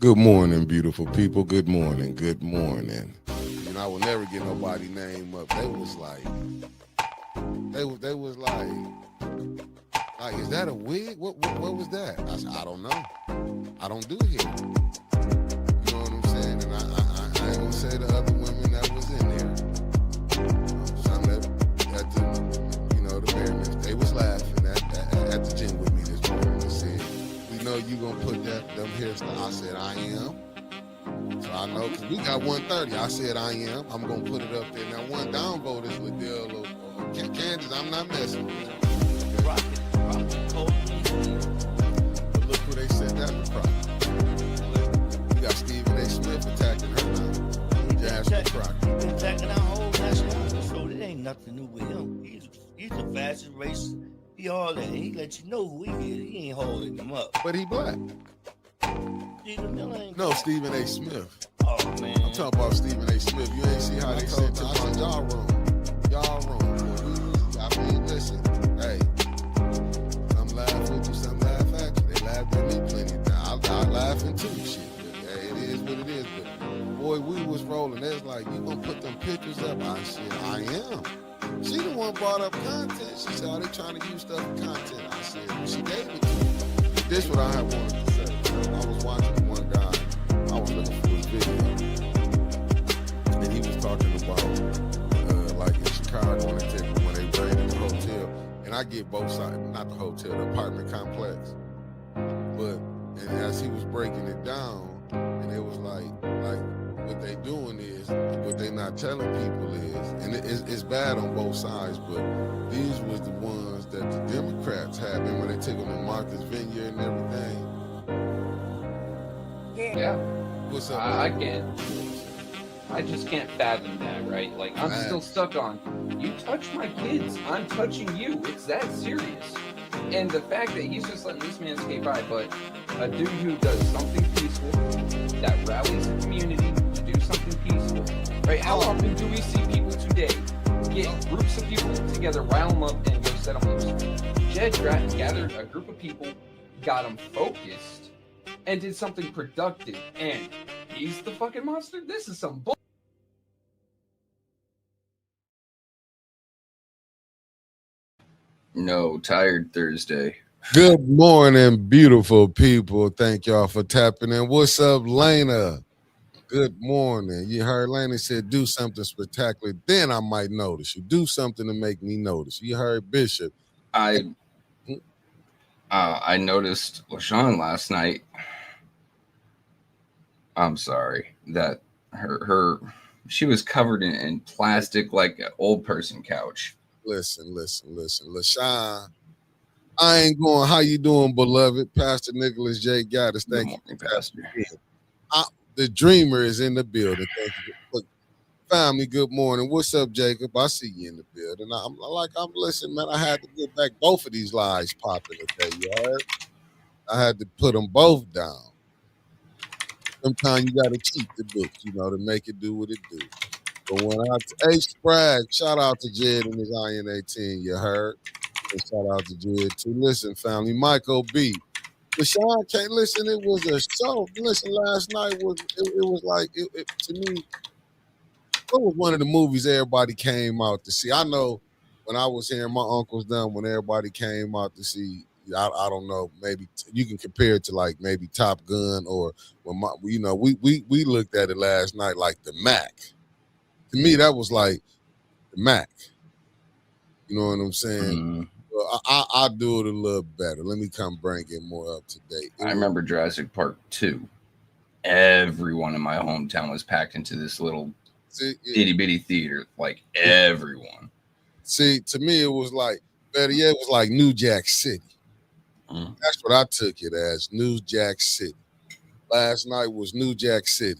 Good morning, beautiful people. Good morning. Good morning. You know, I will never get nobody name up. They was like, is that a wig? What was that? I said, I don't know. I don't do hair. You know what I'm saying? And I ain't gonna say the other women that was in there. Some that the parents, they was laughing at the gym with me this morning. They said, we know you gonna put them hairstyles. I said, I am. So I know, because we got 130. I said, I am. I'm gonna put it up there. Now, one downvote is Liddell or Kansas. I'm not messing with it. Okay? Rocket, cold. But look who they said that was probably. You got Stephen A. Smith attacking her now. Jasmine Crockett. Attacking our whole national. So it ain't nothing new with him. He's the fastest racer. He all that. He let you know who he is. He ain't holding him up. But he black. Stephen Miller ain't No, Stephen A. Smith. Oh, man. I'm talking about Stephen A. Smith. You ain't see how they said to us. I said, y'all wrong. Y'all wrong. I mean, listen. Hey, some laugh with you, some laugh at you. They laughed at me plenty of times. I laughing too, shit. But, hey, it is what it is. But, boy, we was rolling. They was like, you gonna put them pictures up? I said, I am. She the one brought up content. She said, are they trying to use stuff for content? I said, well, she gave it to me. This what I have wanted to say. I was watching one guy. I was looking for his video. And he was talking about, like in Chicago, when they raided the hotel. And I get both sides, not the hotel, the apartment complex. But, and as he was breaking it down, and it was like what they doing is, what they not telling people is, and it's bad on both sides, but these was the ones that the Democrats had. Remember when they took them to Martha's Vineyard and everything? Yeah. What's up? I just can't fathom that, right? Like, I'm still stuck on, you touch my kids, I'm touching you. It's that serious. And the fact that he's just letting this man skate by, but a dude who does something peaceful, that rallies the community to do something peaceful, right? How often do we see people today get groups of people together, rile them up, and go set them loose? Jed gathered a group of people, got them focused, and did something productive, and he's the fucking monster? This is some bull. No, tired Thursday. Good morning, beautiful people. Thank y'all for tapping in. What's up, Lena? Good morning. You heard Lena said, do something spectacular. Then I might notice you. Do something to make me notice. You heard Bishop. I noticed LaShawn last night. I'm sorry that she was covered in plastic like an old person couch. Listen. LaShawn, I ain't going. How you doing, beloved? Pastor Nicholas J. Gaddis. Thank you, Pastor. The dreamer is in the building. Thank you. Look, family, good morning. What's up, Jacob? I see you in the building. I'm listening, man. I had to get back both of these lies popping today, you heard? I had to put them both down. Sometimes you got to cheat the book, to make it do what it do. But when H. Bragg, shout out to Jed and his Iron 18, you heard? And shout out to Jed too. Listen, family, Michael B. LaShawn can't listen. It was a show. Listen, last night was like to me. What was one of the movies everybody came out to see? I know when I was hearing my uncles done when everybody came out to see. I don't know. Maybe you can compare it to like maybe Top Gun or when we looked at it last night like the Mac. To me, that was like the Mac. You know what I'm saying? Mm-hmm. Well, I'll do it a little better. Let me come bring it more up to date. I remember Jurassic Park 2. Everyone in my hometown was packed into this little itty bitty theater. Like everyone. See, to me, it was like better yet. It was like New Jack City. Mm. That's what I took it as, New Jack City. Last night was New Jack City.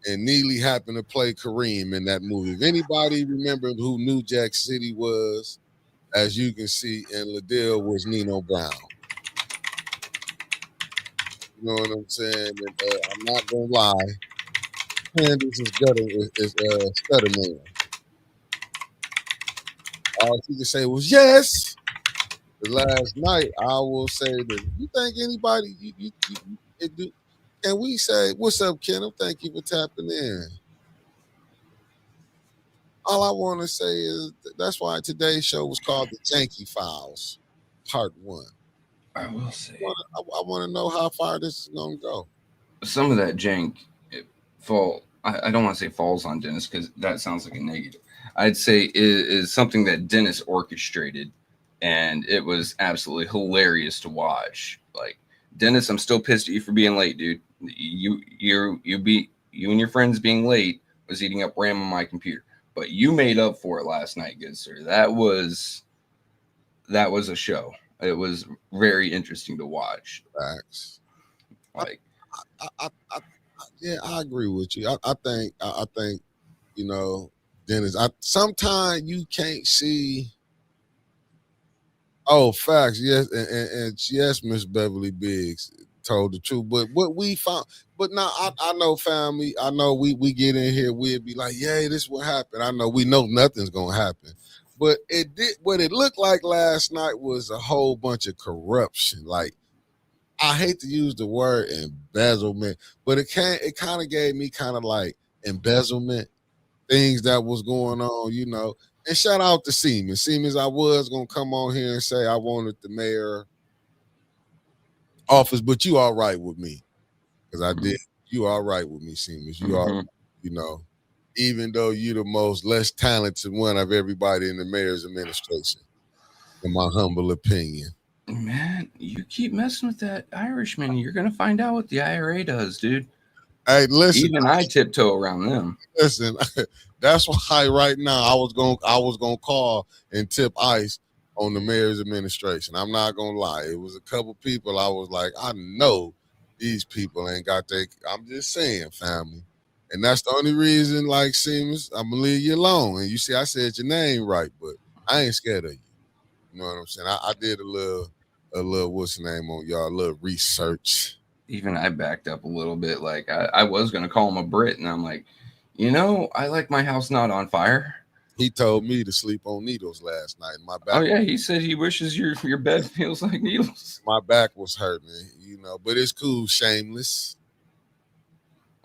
And Neely happened to play Kareem in that movie. If anybody remembered who New Jack City was, as you can see, and Liddell was Nino Brown. You know what I'm saying? And, I'm not going to lie. Candace is Stutterman. All she could say was, yes. The last night, I will say that you think anybody, Can we say, what's up, Kenneth? Thank you for tapping in. All I want to say is that's why today's show was called the Janky Files, Part 1. I will say. I want to know how far this is going to go. Some of that jank I don't want to say falls on Dennis because that sounds like a negative. I'd say is something that Dennis orchestrated, and it was absolutely hilarious to watch. Like, Dennis, I'm still pissed at you for being late, dude. You and your friends being late was eating up RAM on my computer, but you made up for it last night, good sir. That was a show. It was very interesting to watch. Facts. Like, yeah, I agree with you. I think, you know, Dennis. Sometimes you can't see. Oh, facts. Yes, and yes, Miss Beverly Biggs told the truth. But what we found, but now I know, family. I know we get in here, we'd be like, yeah, this what happened. I know we know nothing's gonna happen. But it did. What it looked like last night was a whole bunch of corruption. Like, I hate to use the word embezzlement, but it kind of gave me kind of like embezzlement things that was going on, you know. And shout out to Siemens. Siemens, I was gonna come on here and say I wanted the mayor office, but you all right with me because I did. You all right with me, Siemens. You are, you know, even though you're the most less talented one of everybody in the mayor's administration, in my humble opinion. man, you keep messing with that Irishman, you're gonna find out what the IRA does, dude. Hey, listen. Even I tiptoe around them. Listen, that's why right now I was gonna call and tip ice on the mayor's administration. I'm not gonna lie. It was a couple people I was like, I know these people ain't got their. I'm just saying, family. And that's the only reason, like Siemens, I'm gonna leave you alone. And you see, I said your name right, but I ain't scared of you. You know what I'm saying? I did a little what's the name on y'all, a little research. Even I backed up a little bit. Like, I was gonna call him a Brit, and I'm like, I like my house not on fire. He told me to sleep on needles last night. My back. Oh yeah, he said he wishes your bed feels like needles. My back was hurting, you know, but it's cool, shameless.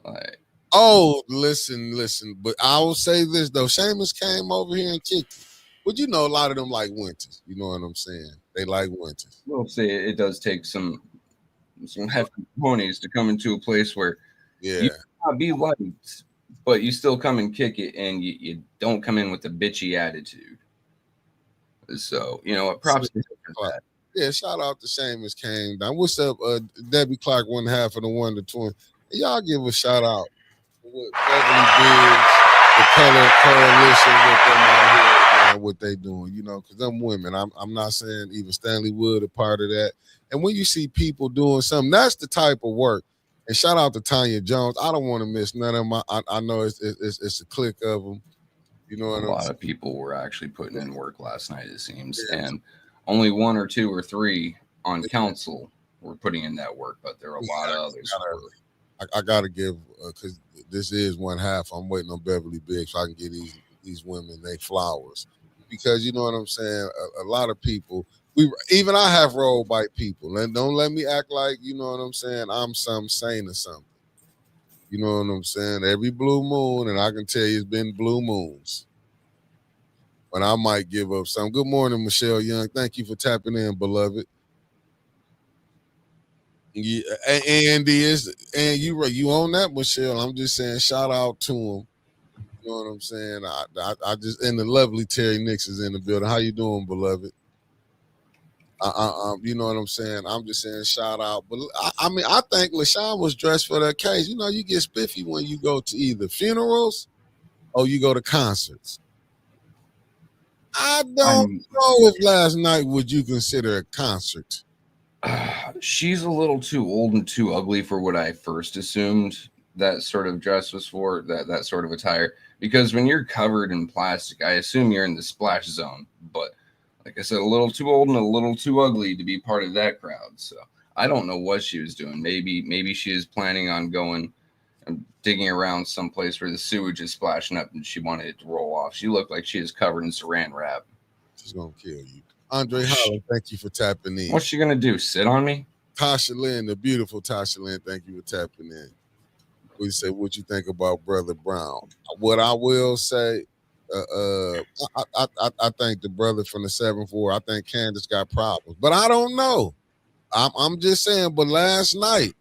Like, oh, listen. But I will say this though, Shameless came over here and kicked it. But you know, a lot of them like winters. You know what I'm saying? They like winters. We'll say it does take some hefty ponies to come into a place where you cannot be liked, but you still come and kick it, and you don't come in with a bitchy attitude. So, props to that. Yeah, shout out to Shameless came down. What's up, Debbie Clark, 1/2 of the 1 to 20. Y'all give a shout out for what Beverly Biggs, the Color Coalition, with them out here, man, what they doing, because them women, I'm not saying even Stanley Wood a part of that. And when you see people doing something, that's the type of work. And shout out to Tanya Jones. I don't want to miss none of them. I know it's a clique of them. You know what I'm saying? A lot of people were actually putting in work last night, it seems. Yeah. And only 1 or 2 or 3 on council were putting in that work, but there are a lot of others. I got to give, because this is 1/2. I'm waiting on Beverly Biggs so I can get these women their flowers. Because you know what I'm saying? A lot of people, even I have rolled by people. And don't let me act like, you know what I'm saying, I'm some saint or something. You know what I'm saying? Every blue moon, and I can tell you it's been blue moons. But I might give up some. Good morning, Michelle Young. Thank you for tapping in, beloved. Yeah, and you on that, Michelle. I'm just saying, shout out to him. You know what I'm saying? I just, and the lovely Terry Nix is in the building. How you doing, beloved? You know what I'm saying? I'm just saying, shout out. But I mean, I think LaShawn was dressed for that case. You know, you get spiffy when you go to either funerals or you go to concerts. I don't know if last night would you consider a concert. She's a little too old and too ugly for what I first assumed that sort of dress was for, that sort of attire. Because when you're covered in plastic, I assume you're in the splash zone. But like I said, a little too old and a little too ugly to be part of that crowd. So I don't know what she was doing. Maybe she is planning on going and digging around someplace where the sewage is splashing up and she wanted it to roll off. She looked like she is covered in saran wrap. She's going to kill you. Andre Holland, thank you for tapping in. What's she going to do? Sit on me? Tasha Lynn, the beautiful Tasha Lynn, thank you for tapping in. We say, what you think about Brother Brown? What I will say, I think the brother from the 7-4, I think Candace got problems, but I don't know. I'm just saying. But last night,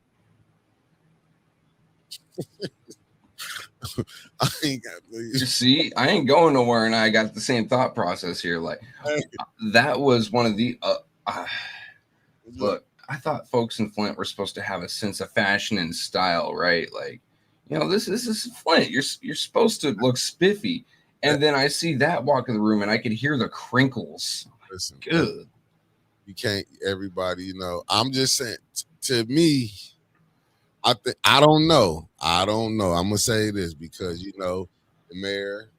I ain't got. You see, I ain't going nowhere, and I got the same thought process here. Like that was one of the look. I thought folks in Flint were supposed to have a sense of fashion and style, right? Like, you know, this is Flint. You're supposed to look spiffy. And then I see that walk in the room, and I could hear the crinkles. Listen, good. You can't. Everybody, you know. I'm just saying. To me, I think I don't know. I'm gonna say this because you know the mayor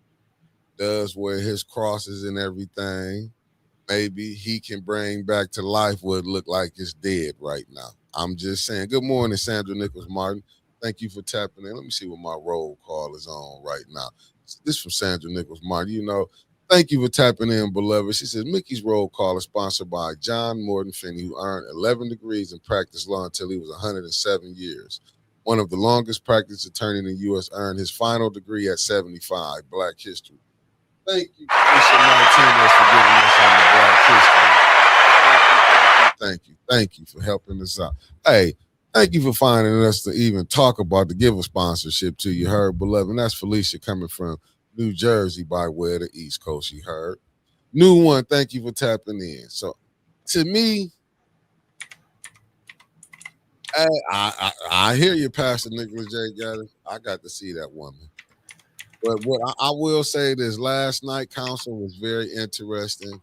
does wear his crosses and everything. Maybe he can bring back to life what look like it's dead right now. I'm just saying. Good morning, Sandra Nichols Martin. Thank you for tapping in. Let me see what my roll call is on right now. This from Sandra Nichols Martin. You know, thank you for tapping in, beloved. She says Mickey's roll call is sponsored by John Morton Finney, who earned 11 degrees and practiced law until he was 107 years. One of the longest practice attorneys in the U.S. earned his final degree at 75. Black History. Thank you, Felicia Martinez, for giving us on the Black History. Thank you for helping us out. Hey, thank you for finding us to even talk about to give a sponsorship to you, heard, beloved. And that's Felicia coming from New Jersey by way of the East Coast, you heard. New one, thank you for tapping in. So, to me, I hear you, Pastor Nicholas J. Gaddis. I got to see that woman. But what I will say this, last night council was very interesting.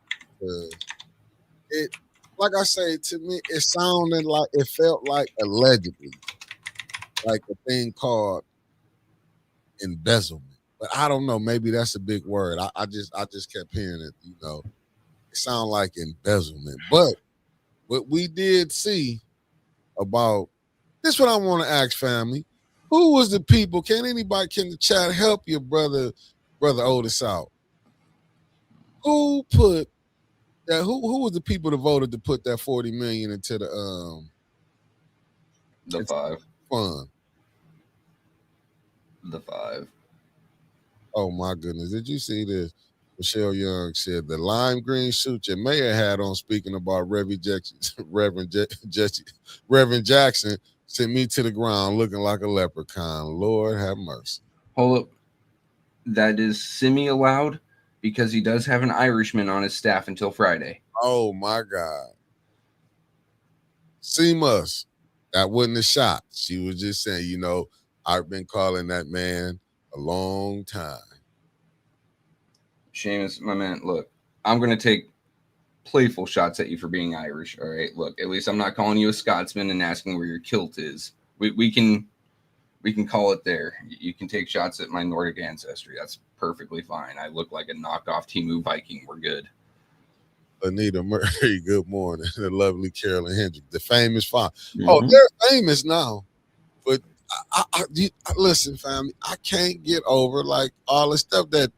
It, like I say, to me, it sounded like, it felt like allegedly, like a thing called embezzlement. But I don't know, maybe that's a big word. I just kept hearing it, you know. It sounded like embezzlement. But what we did see about this, what I want to ask, family. Who was the people? Can the chat help your brother Otis out? Who put that? Who was the people that voted to put that $40 million into the 5 fund? The 5. Oh my goodness! Did you see this? Michelle Young said the lime green suit your mayor had on. Speaking about Reverend Jackson sent me to the ground looking like a leprechaun. Lord have mercy. Hold up. That is semi-allowed because he does have an Irishman on his staff until Friday. Oh, my God. Seamus, that wasn't a shot. She was just saying, you know, I've been calling that man a long time. Seamus, my man, look, I'm going to take playful shots at you for being Irish, all right? Look, at least I'm not calling you a Scotsman and asking where your kilt is. We can call it there. You can take shots at my Nordic ancestry. That's perfectly fine. I look like a knockoff Timu Viking. We're good. Anita Murray, good morning. The lovely Carolyn Hendrick, the famous father. Mm-hmm. Oh, they're famous now. But listen, family, I can't get over like all the stuff that,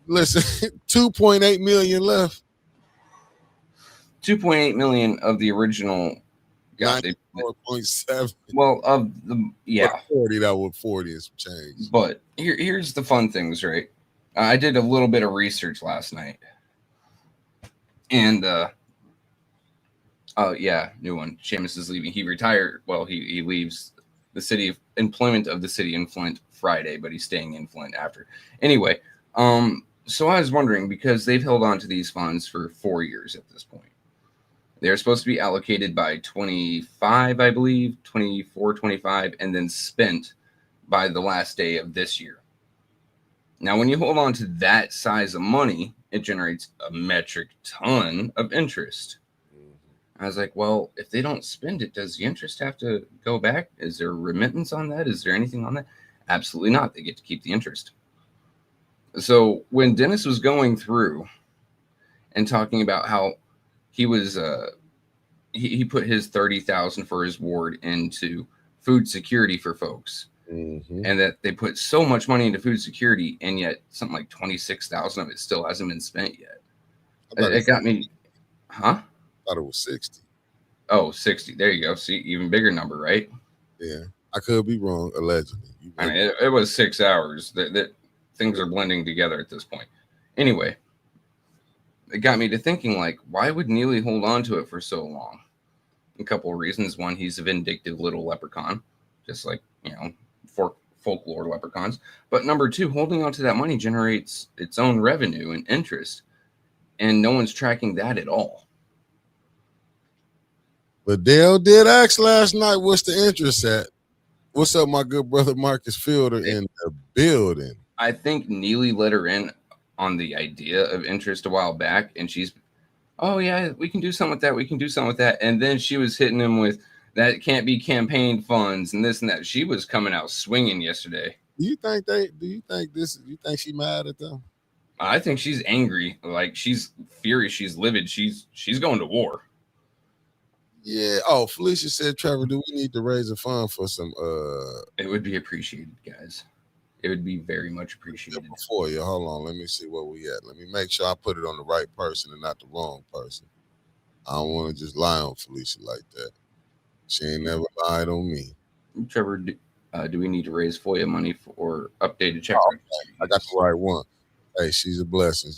listen, 2.8 million left. 2.8 million of the original. 94.7. Well, of the 40, that was 40 and some change. But here's the fun things, right? I did a little bit of research last night, and new one. Seamus is leaving. He retired. Well, he leaves the city of employment of the city in Flint Friday, but he's staying in Flint after. Anyway, so I was wondering because they've held on to these funds for 4 years at this point. They're supposed to be allocated by 25, I believe, 24, 25, and then spent by the last day of this year. Now, when you hold on to that size of money, it generates a metric ton of interest. I was like, well, if they don't spend it, does the interest have to go back? Is there a remittance on that? Is there anything on that? Absolutely not. They get to keep the interest. So when Dennis was going through and talking about how he was he put his $30,000 for his ward into food security for folks, and that they put so much money into food security, and yet something like 26,000 of it still hasn't been spent yet. It got me, huh? I thought it was 60. Oh, 60. There you go. See, even bigger number, right? Yeah, I could be wrong. Allegedly, I mean, it was 6 hours. That things are blending together at this point. Anyway, it got me to thinking, like, why would Neely hold on to it for so long? A couple of reasons. One, he's a vindictive little leprechaun, just like, for folklore leprechauns. But number two, holding on to that money generates its own revenue and interest, and no one's tracking that at all. But Dale did ask last night, what's the interest at? What's up, my good brother Marcus Fielder in the building? I think Neely let her in on the idea of interest a while back, and she's, oh yeah, we can do something with that. We can do something with that. And then she was hitting him with that can't be campaign funds and this and that. She was coming out swinging yesterday. Do you think she mad at them? I think she's angry. Like, she's furious. She's livid. She's going to war. Yeah. Oh, Felicia said, Trevor, do we need to raise a fund for some It would be appreciated, guys. It would be very much appreciated. Before you, hold on, let me see where we at. Let me make sure I put it on the right person and not the wrong person. I don't want to just lie on Felicia like that. She ain't never lied on me. Trevor, do we need to raise FOIA money for updated check registry? I got the right one. Hey, she's a blessing.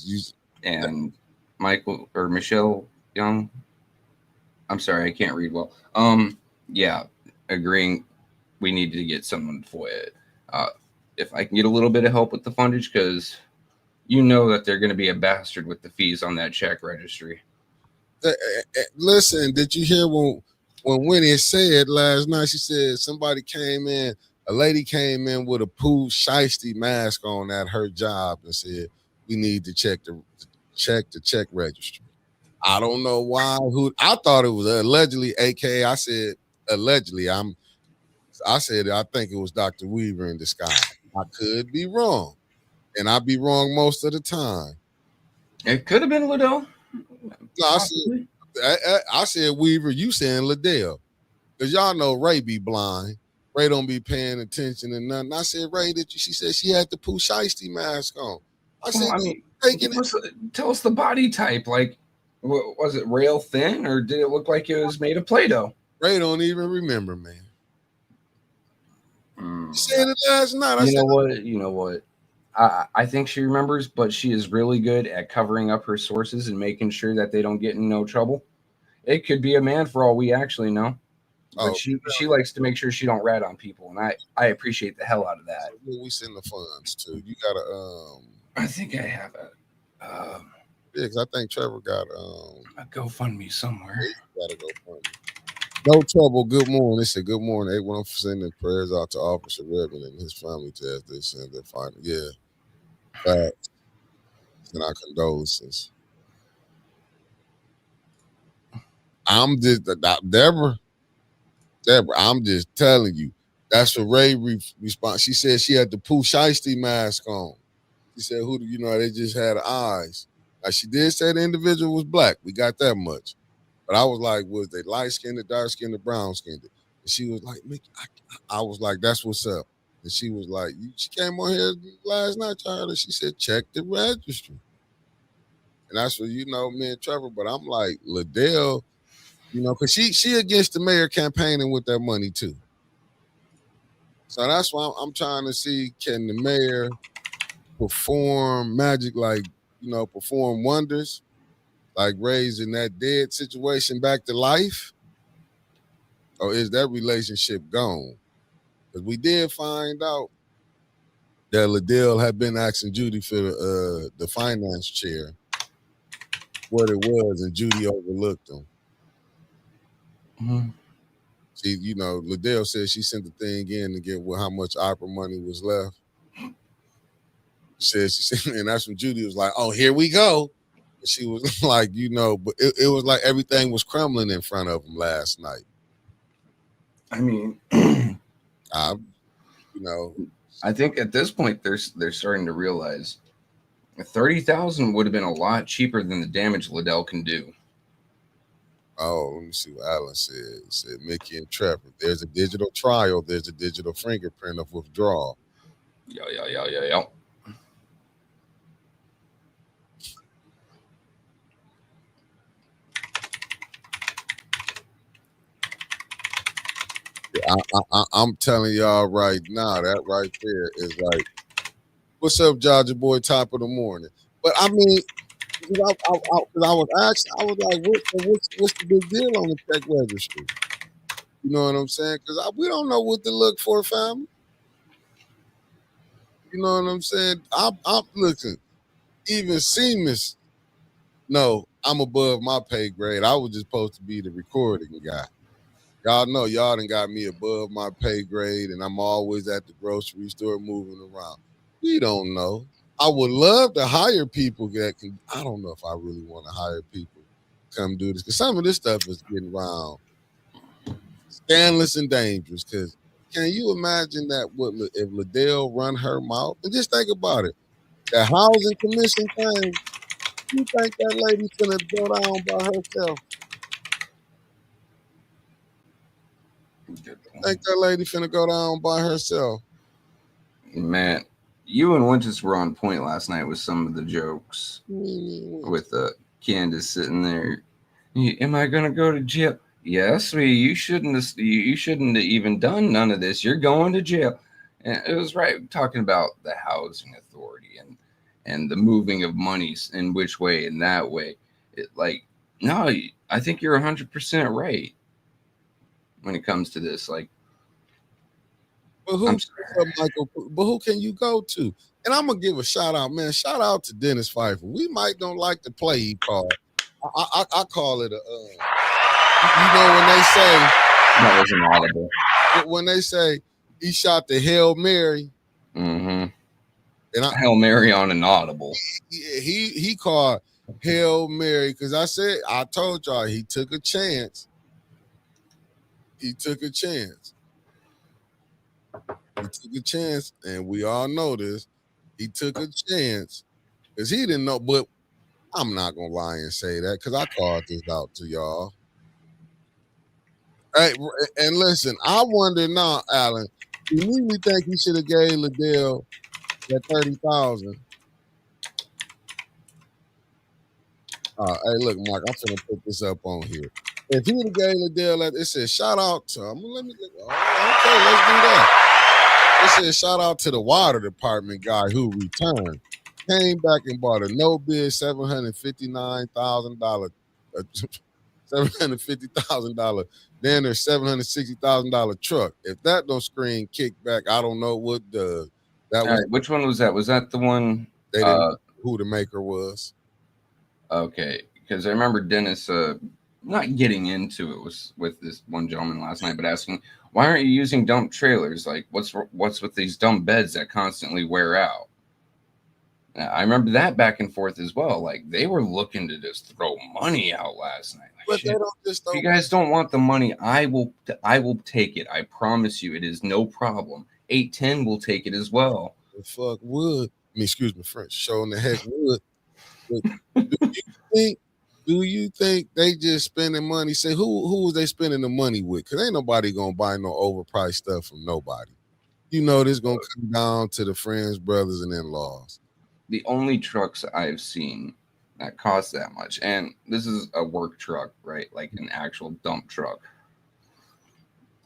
And Michael or Michelle Young, I'm sorry, I can't read well. Yeah, agreeing. We need to get someone FOIA. If I can get a little bit of help with the fundage, because you know that they're going to be a bastard with the fees on that check registry. Listen, did you hear when Winnie said last night? She said somebody came in, a lady came in with a Pooh Shiesty mask on at her job and said, we need to check the check registry. I don't know why. I thought it was allegedly, aka I said allegedly. I think it was Dr. Weaver in disguise. I could be wrong, and I'd be wrong most of the time. It could have been Liddell. No, I said Weaver. You saying Liddell? Because y'all know Ray be blind. Ray don't be paying attention and nothing. I said, Ray, she said she had the Pooh Shiesty mask on. I said, tell us the body type. Like, was it rail thin, or did it look like it was made of Play-Doh? Ray don't even remember, man. You said it last night. You know what? I think she remembers, but she is really good at covering up her sources and making sure that they don't get in no trouble. It could be a man for all we actually know. But she likes to make sure she don't rat on people, and I appreciate the hell out of that. We send the funds to. You gotta I think I have a yeah, because I think Trevor got a GoFundMe somewhere. Gotta GoFundMe. No trouble. Good morning. They said good morning. Everyone sending prayers out to Officer Redmond and his family as they send their final. Yeah. Facts. And our condolences. I'm just Deborah, I'm just telling you. That's what Ray response. She said she had the Pooh Shiesty mask on. She said, who do you know? They just had eyes. Now, she did say the individual was black. We got that much. But I was like, was they light-skinned, dark-skinned, brown-skinned? And she was like, I was like, that's what's up. And she was like, she came on here last night, child, and she said, check the registry. And that's what, me and Trevor, but I'm like, Liddell, because she against the mayor campaigning with that money too. So that's why I'm trying to see, can the mayor perform magic, like, perform wonders, like raising that dead situation back to life? Or is that relationship gone? Because we did find out that Liddell had been asking Judy for the finance chair, what it was, and Judy overlooked them. Mm-hmm. See, Liddell said she sent the thing in to get how much opera money was left. She said, and that's when Judy was like, oh, here we go. And she was like, but it was like everything was crumbling in front of them last night. I mean, I think at this point they're starting to realize $30,000 would have been a lot cheaper than the damage Liddell can do. Oh, let me see what Alan said. He said, Mickey and Trevor, there's a digital trial. There's a digital fingerprint of withdrawal. Yo. I'm telling y'all right now, that right there is like, what's up, Georgia boy? Top of the morning. But I mean, because 'cause I was asked, I was like, what's the big deal on the check registry? You know what I'm saying? Because we don't know what to look for, fam. You know what I'm saying? I'm looking. Even Seamus, no, I'm above my pay grade. I was just supposed to be the recording guy. Y'all know y'all done got me above my pay grade, and I'm always at the grocery store moving around. We don't know. I would love to hire people that can. I don't know if I really want to hire people to come do this, because some of this stuff is getting around scandalous and dangerous. Because can you imagine that? What if Liddell run her mouth? And just think about it. That housing commission thing. You think that lady finna go down by herself? Think that lady finna go down by herself? Man, you and Winchester were on point last night with some of the jokes. With Candace sitting there. Am I gonna go to jail? Yes, you shouldn't have even done none of this. You're going to jail. And it was right talking about the housing authority and the moving of monies in which way and that way. No, I think you're 100% right when it comes to this. Like, but who, Michael? But who can you go to? And I'm gonna give a shout out, man. Shout out to Dennis Pfeiffer. We might don't like the play he called. I call it a. You know when they say that was inaudible. When they say he shot the Hail Mary. Mm-hmm. And Hail Mary on an audible. He called Hail Mary because I told y'all he took a chance. He took a chance. He took a chance, and we all know this. He took a chance because he didn't know. But I'm not gonna lie and say that because I called this out to y'all. Hey, and listen, I wonder now, Alan. You really think he should have gave Liddell that 30,000? Hey, look, Mark, I'm finna put this up on here. If he would have gave Liddell that, it says shout out to him. Okay, let's do that. It says shout out to the water department guy who returned, came back and bought a no bid $759,000, $750,000. Then there's $760,000 truck. If that don't scream kickback, I don't know what does. That was, right, which one was that? Was that the one? They didn't know who the maker was. Okay, because I remember Dennis not getting into it with this one gentleman last night, but asking, why aren't you using dump trailers? Like, what's with these dump beds that constantly wear out? Now, I remember that back and forth as well. Like, they were looking to just throw money out last night. Like, but they don't just if you guys don't want the money, I will take it. I promise you, it is no problem. 810 will take it as well. The fuck would. Excuse me, French. Showing the heck would. Do you think they just spending money? Say who was they spending the money with? Because ain't nobody gonna buy no overpriced stuff from nobody. You know this gonna come down to the friends, brothers, and in-laws. The only trucks I've seen that cost that much, and this is a work truck, right? Like an actual dump truck.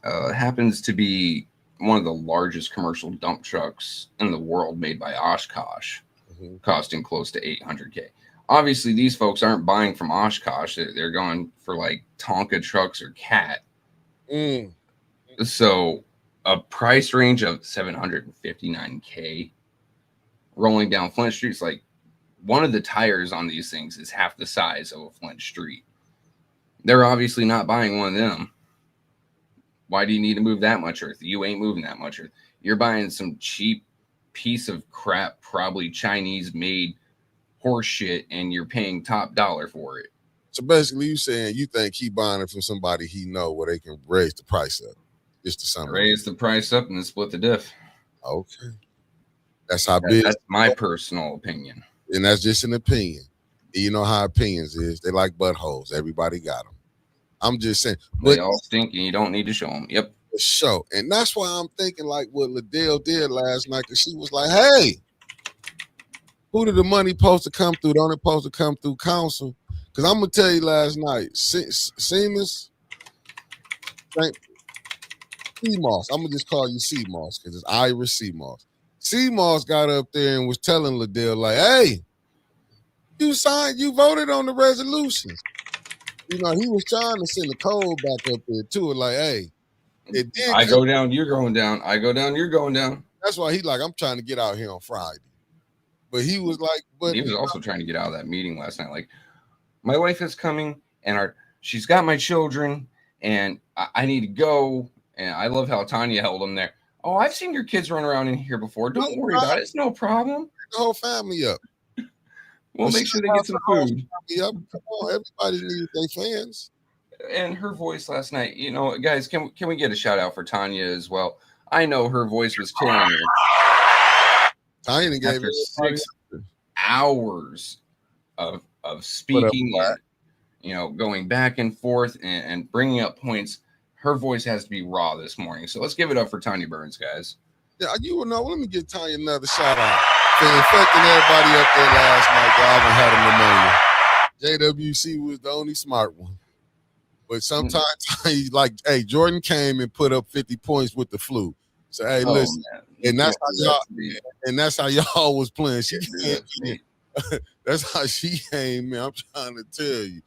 Happens to be one of the largest commercial dump trucks in the world, made by Oshkosh, costing close to $800K. Obviously, these folks aren't buying from Oshkosh. They're going for like Tonka trucks or Cat. So a price range of $759K rolling down Flint Street is like, one of the tires on these things is half the size of a Flint Street. They're obviously not buying one of them. Why do you need to move that much earth? You ain't moving that much earth. You're buying some cheap piece of crap, probably Chinese made horse shit, and you're paying top dollar for it. So basically you saying you think he buying it from somebody he know where they can raise the price up. Just to somebody. Raise the price up and then split the diff. Okay. That's how big. That's my personal opinion. And that's just an opinion. You know how opinions is. They like buttholes. Everybody got them. I'm just saying. They all stink and you don't need to show them. Yep. Show. And that's why I'm thinking like what Liddell did last night, because she was like, hey, who did the money supposed to come through? Don't it supposed to come through council? Because I'm going to tell you last night, Seamus, Moss. I'm gonna just call you C Moss because it's Irish C Moss. C Moss got up there and was telling Liddell, like, hey, you voted on the resolutions. You know, he was trying to send the code back up there too. Like, hey, it did. I go down, you're going down. I go down, you're going down. That's why he like, I'm trying to get out here on Friday. But he was like, but he was also trying to get out of that meeting last night. Like, my wife is coming and she's got my children and I need to go. And I love how Tanya held him there. Oh, I've seen your kids run around in here before. Don't worry about it. It's no problem. The whole family up. We'll make sure they get some food. Yep. Come on, everybody needs their fans. And her voice last night, you know, guys, can we get a shout out for Tanya as well? I know her voice was killing her. Tanya gave after 6 hours of speaking and, you know, going back and forth and bringing up points. Her voice has to be raw this morning. So let's give it up for Tanya Burns, guys. Yeah, you will know. Let me give Tanya another shout out for infecting everybody up there last night. Driving had a pneumonia. JWC was the only smart one. But sometimes, like, hey, Jordan came and put up 50 points with the flu. So, hey, listen. And that's how y'all was playing. That's how she came, man. I'm trying to tell you.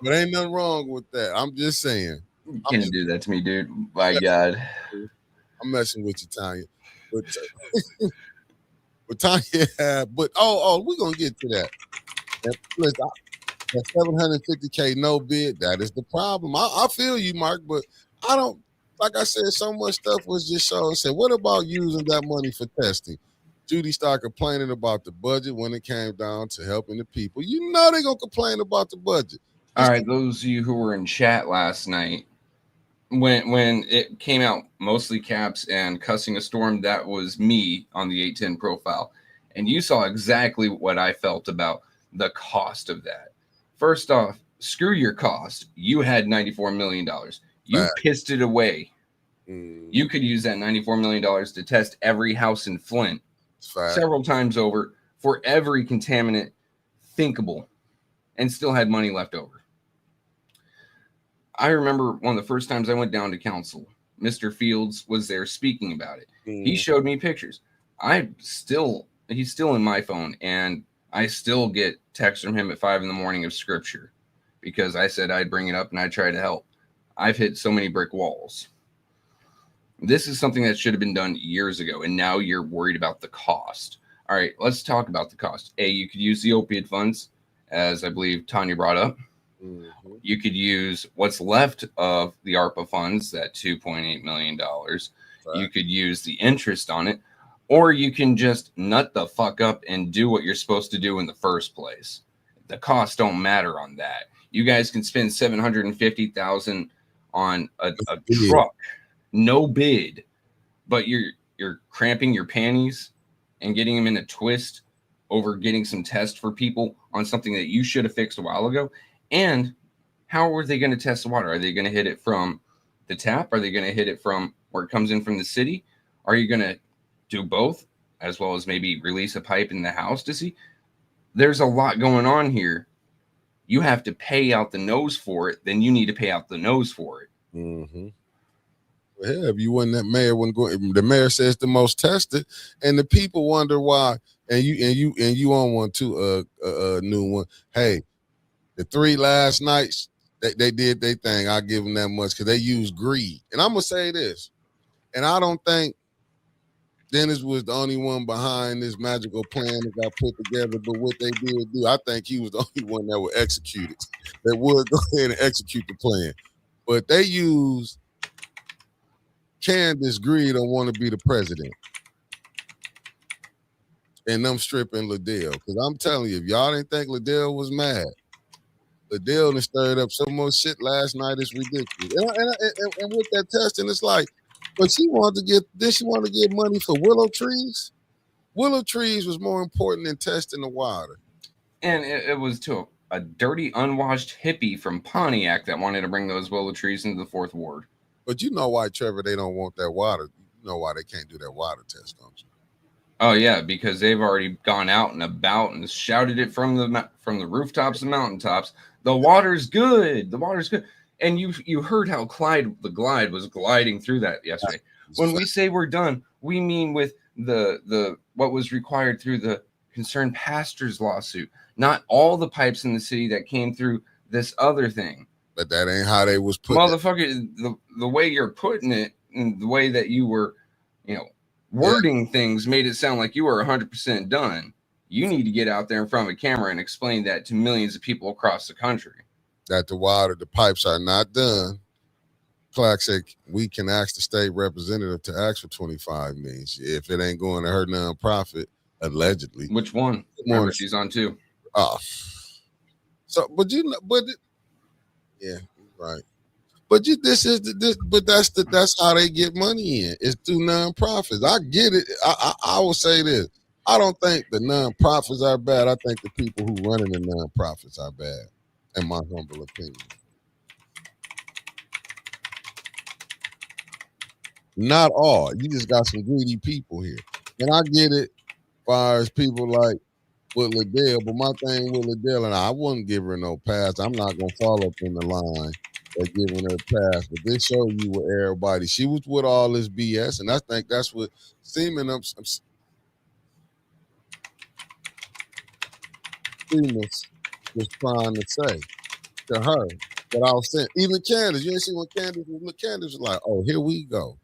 But ain't nothing wrong with that. I'm just saying. You can't do that to me, dude. My God. I'm messing with you, Tanya. But Tanya, but we're gonna get to that. And listen, that 750K no bid, that is the problem. I feel you, Mark, but I don't. Like I said, so much stuff was just shown. Said, what about using that money for testing? Judy started complaining about the budget when it came down to helping the people. You know they're gonna complain about the budget. All right, those of you who were in chat last night, when it came out, mostly caps and cussing a storm, that was me on the 810 profile. And you saw exactly what I felt about the cost of that. First off, screw your cost. You had $94 million. You pissed it away. You could use that $94 million to test every house in Flint several times over for every contaminant thinkable and still had money left over. I remember one of the first times I went down to council, Mr. Fields was there speaking about it. He showed me pictures. He's still in my phone, and I still get texts from him at 5 a.m. of scripture because I said I'd bring it up and I'd try to help. I've hit so many brick walls. This is something that should have been done years ago, and now you're worried about the cost. All right, let's talk about the cost. You could use the opiate funds, as I believe Tanya brought up. You could use what's left of the ARPA funds, that $2.8 million. You could use the interest on it, or you can just nut the fuck up and do what you're supposed to do in the first place. The costs don't matter on that. You guys can spend $750,000 on a truck, no bid, but you're cramping your panties and getting them in a twist over getting some tests for people on something that you should have fixed a while ago. And how are they going to test the water? Are they going to hit it from the tap? Are they going to hit it from where it comes in from the city? Are you going to do both, as well as maybe release a pipe in the house to see? There's a lot going on here. You have to pay out the nose for it. Then you need to pay out the nose for it. Well, if you wasn't that mayor, wouldn't go. The mayor says the most tested, and the people wonder why. And you on one too, a new one. Hey, the 3 last nights, they did their thing. I give them that much because they used greed. And I'm gonna say this, and I don't think Dennis was the only one behind this magical plan that got put together. But what they did do, I think he was the only one that would execute it. That would go ahead and execute the plan. But they used Candace greed don't want to be the president. And them stripping Liddell. Because I'm telling you, if y'all didn't think Liddell was mad, Liddell done stirred up so much shit last night, it's ridiculous. And with that testing, it's like, but she wanted to get money for willow trees? Willow trees was more important than testing the water. And it was to a dirty, unwashed hippie from Pontiac that wanted to bring those willow trees into the 4th Ward. But you know why, Trevor, they don't want that water. You know why they can't do that water test, don't you? Oh, yeah, because they've already gone out and about and shouted it from the rooftops and mountaintops. The water's good. The water's good. And you heard how the glide was gliding through that yesterday. When we say we're done, we mean with the what was required through the concerned pastor's lawsuit, not all the pipes in the city that came through this other thing. But that ain't how they was putting Motherfucker, the way you're putting it and the way that you were, wording things made it sound like you were 100% done. You need to get out there in front of a camera and explain that to millions of people across the country. That the pipes are not done. Clark said we can ask the state representative to ask for 25 million if it ain't going to her nonprofit, allegedly. Which one? Remember, she's on too. Oh, so yeah, right. But that's how they get money in. It's through nonprofits. I get it. I will say this. I don't think the nonprofits are bad. I think the people who running the nonprofits are bad, in my humble opinion. Not all. You just got some greedy people here. And I get it as far as people like with Liddell, but my thing with Liddell, and I wouldn't give her no pass. I'm not going to fall up in the line of giving her a pass. But this show you with everybody. She was with all this BS, and I think that's what Seaman was trying to say to her. But I was saying, even Candace, you didn't see when Candace was like, oh, here we go.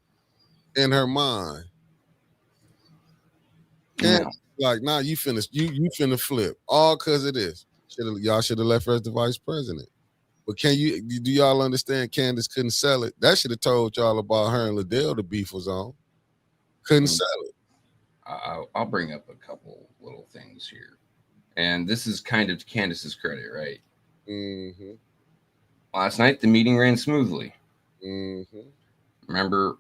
In her mind. And like, nah, you finna flip. All because of this. Y'all should have left her as the vice president. But do y'all understand Candace couldn't sell it? That should have told y'all about her and Liddell the beef was on. Couldn't sell it. I'll bring up a couple little things here. And this is kind of to Candace's credit, right? Mm-hmm. Last night, the meeting ran smoothly. Mm-hmm. Remember,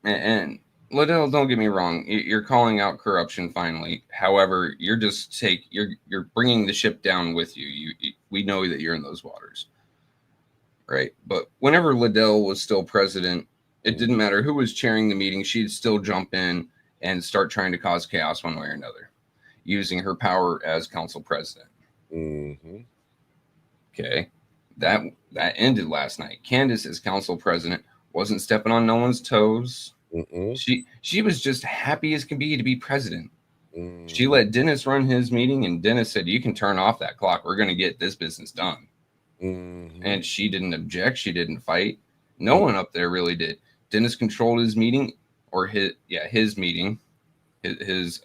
and Liddell, don't get me wrong, you're calling out corruption finally. However, you're bringing the ship down with you. We know that you're in those waters, right? But whenever Liddell was still president, it didn't matter who was chairing the meeting. She'd still jump in and start trying to cause chaos one way or another, using her power as council president. Mm-hmm. Okay, that ended last night. Candace, as council president, wasn't stepping on no one's toes. Mm-mm. She was just happy as can be to be president. Mm-hmm. She let Dennis run his meeting, and Dennis said, "You can turn off that clock. We're going to get this business done." Mm-hmm. And she didn't object. She didn't fight. No one up there really did. Dennis controlled his meeting, or his meeting, his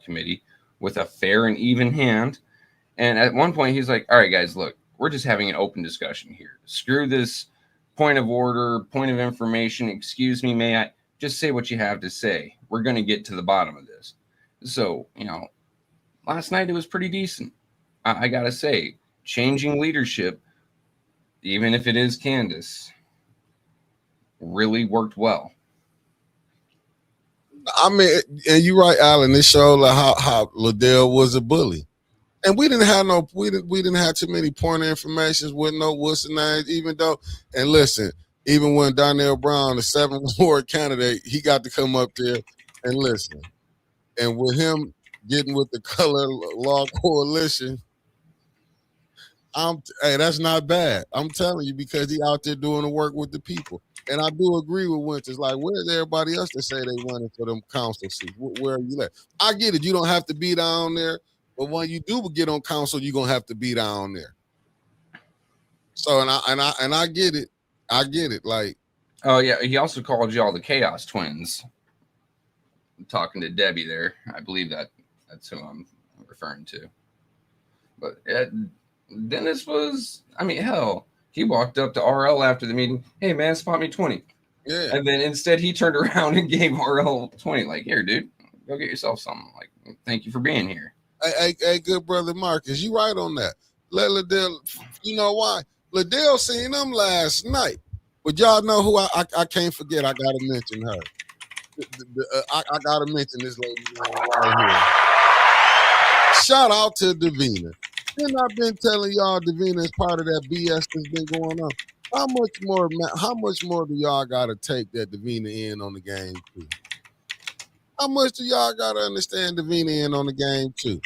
committee, with a fair and even hand. And at one point, he's like, "All right, guys, look, we're just having an open discussion here. Screw this point of order, point of information. Excuse me, may I just say what you have to say? We're going to get to the bottom of this." So, last night it was pretty decent. I got to say, changing leadership, even if it is Candace, really worked well. I mean, and you're right, Alan. This showed like how Liddell was a bully. And we didn't have too many point of information with no what's the name, even though, and listen, even when Darnell Brown, the 7th ward candidate, he got to come up there and listen. And with him getting with the Color Law Coalition, hey, that's not bad. I'm telling you, because he out there doing the work with the people. And I do agree with Winters. Like, where's everybody else that say they running for them council seats? Where are you at? I get it. You don't have to be down there. But when you do get on council, you're gonna have to be down there. So and I get it. I get it. Like, oh yeah, he also called y'all the Chaos Twins. I'm talking to Debbie there. I believe that's who I'm referring to. But Dennis was, hell, he walked up to RL after the meeting. "Hey man, spot me 20. Yeah. And then instead he turned around and gave RL 20. Like, here, dude, go get yourself something. Like, thank you for being here. Hey, good brother Marcus, you right on that. Let Liddell, you know why? Liddell seen them last night. But y'all know who I can't forget. I gotta mention her. I gotta mention this lady right here. Shout out to Davina. Then I've been telling y'all Davina is part of that BS that's been going on. How much more do y'all gotta take that Davina in on the game too? How much do y'all gotta understand Davina in on the game too?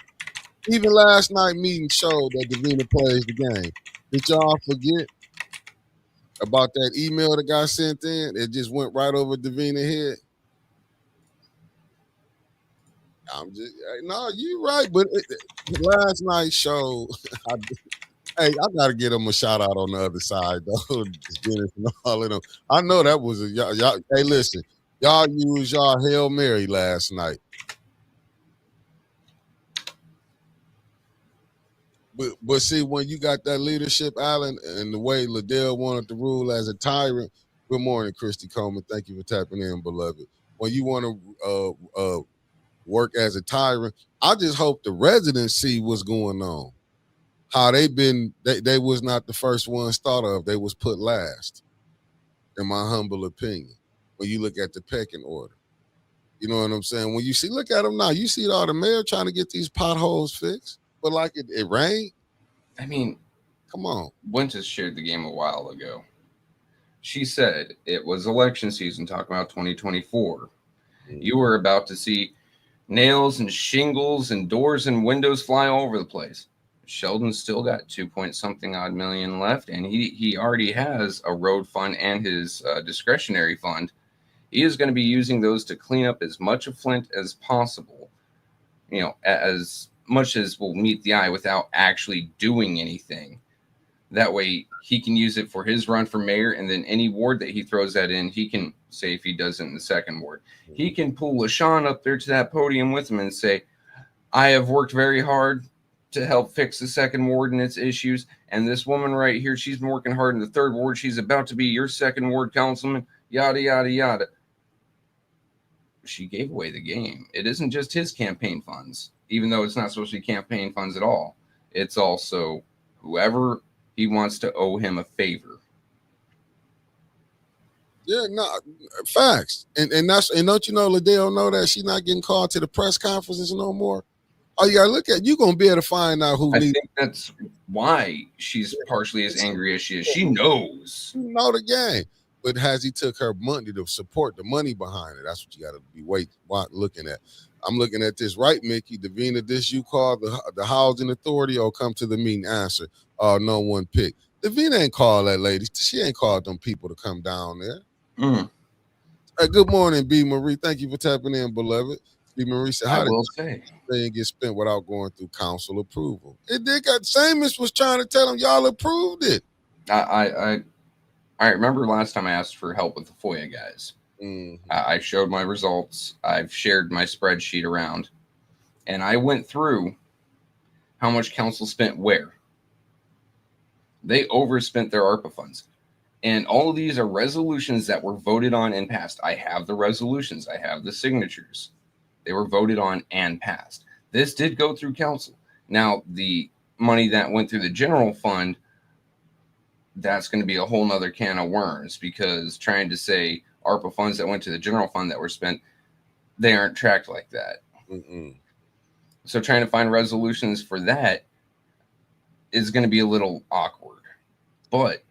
Even last night meeting showed that Davina plays the game. Did y'all forget? about that email that got sent in? It just went right over Davina's head. I'm just no, you right, but last night's show, hey, I gotta get him a shout out on the other side though. Dennis and all of them. I know that was a y'all. Hey, listen, y'all used y'all Hail Mary last night. But see, when you got that leadership, Allen, and the way Liddell wanted to rule as a tyrant. Good morning, Christy Coleman. Thank you for tapping in, beloved. When you want to work as a tyrant, I just hope the residents see what's going on. How they was not the first ones thought of. They was put last, in my humble opinion. When you look at the pecking order, you know what I'm saying. When you see, look at them now. You see all the mayor trying to get these potholes fixed, but like it rained. I mean, come on. Winters shared the game a while ago. She said it was election season, talking about 2024. You were about to see nails and shingles and doors and windows fly all over the place. Sheldon's still got 2-point-something odd million left, and he already has a road fund and his discretionary fund. He is going to be using those to clean up as much of Flint as possible, you know, as much as will meet the eye without actually doing anything. That way he can use it for his run for mayor, and then any ward that he throws that in, he can say, if he does it in the second ward, he can pull LaShawn up there to that podium with him and say, I have worked very hard to help fix the second ward and its issues, and this woman right here, she's been working hard in the third ward. She's about to be your second ward councilman, yada, yada, yada. She gave away the game. It isn't just his campaign funds, even though it's not supposed to be campaign funds at all. It's also whoever he wants to owe him a favor. Yeah, no, facts. And don't you know Liddell know that she's not getting called to the press conferences no more? Oh, you gotta look at, you're gonna be able to find out who. I think that's why she's partially as angry as she is. She knows. You know the game. But has he took her money to support the money behind it? That's what you got to be looking at. I'm looking at this, right, Mickey? Davina, this you call the housing authority or come to the meeting answer? No one picked. Davina ain't called that lady. She ain't called them people to come down there. Good morning, B. Marie. Thank you for tapping in, beloved. B. Marie said, how did they get spent without going through council approval? It did. Seamus was trying to tell them y'all approved it. I remember last time I asked for help with the FOIA guys. I showed my results. I've shared my spreadsheet around. And I went through how much council spent where. They overspent their ARPA funds. And all of these are resolutions that were voted on and passed. I have the resolutions. I have the signatures. They were voted on and passed. This did go through council. Now, the money that went through the general fund, that's going to be a whole nother can of worms, because trying to say ARPA funds that went to the general fund that were spent, they aren't tracked like that. So trying to find resolutions for that is going to be a little awkward. But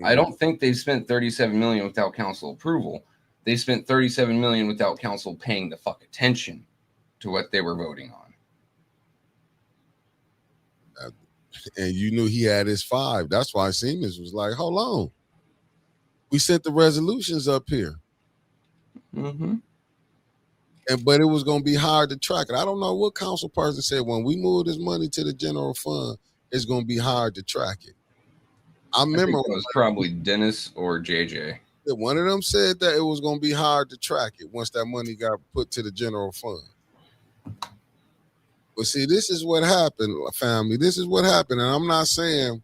I don't think they spent $37 million without council approval. They spent $37 million without council paying the fuck attention to what they were voting on. And you knew he had his 5. That's why Siemens was like, hold on. We sent the resolutions up here. But it was going to be hard to track it. I don't know what council person said, when we move this money to the general fund, it's going to be hard to track it. I remember it was probably Dennis or JJ. One of them said that it was going to be hard to track it once that money got put to the general fund. But see, this is what happened, family. This is what happened. And I'm not saying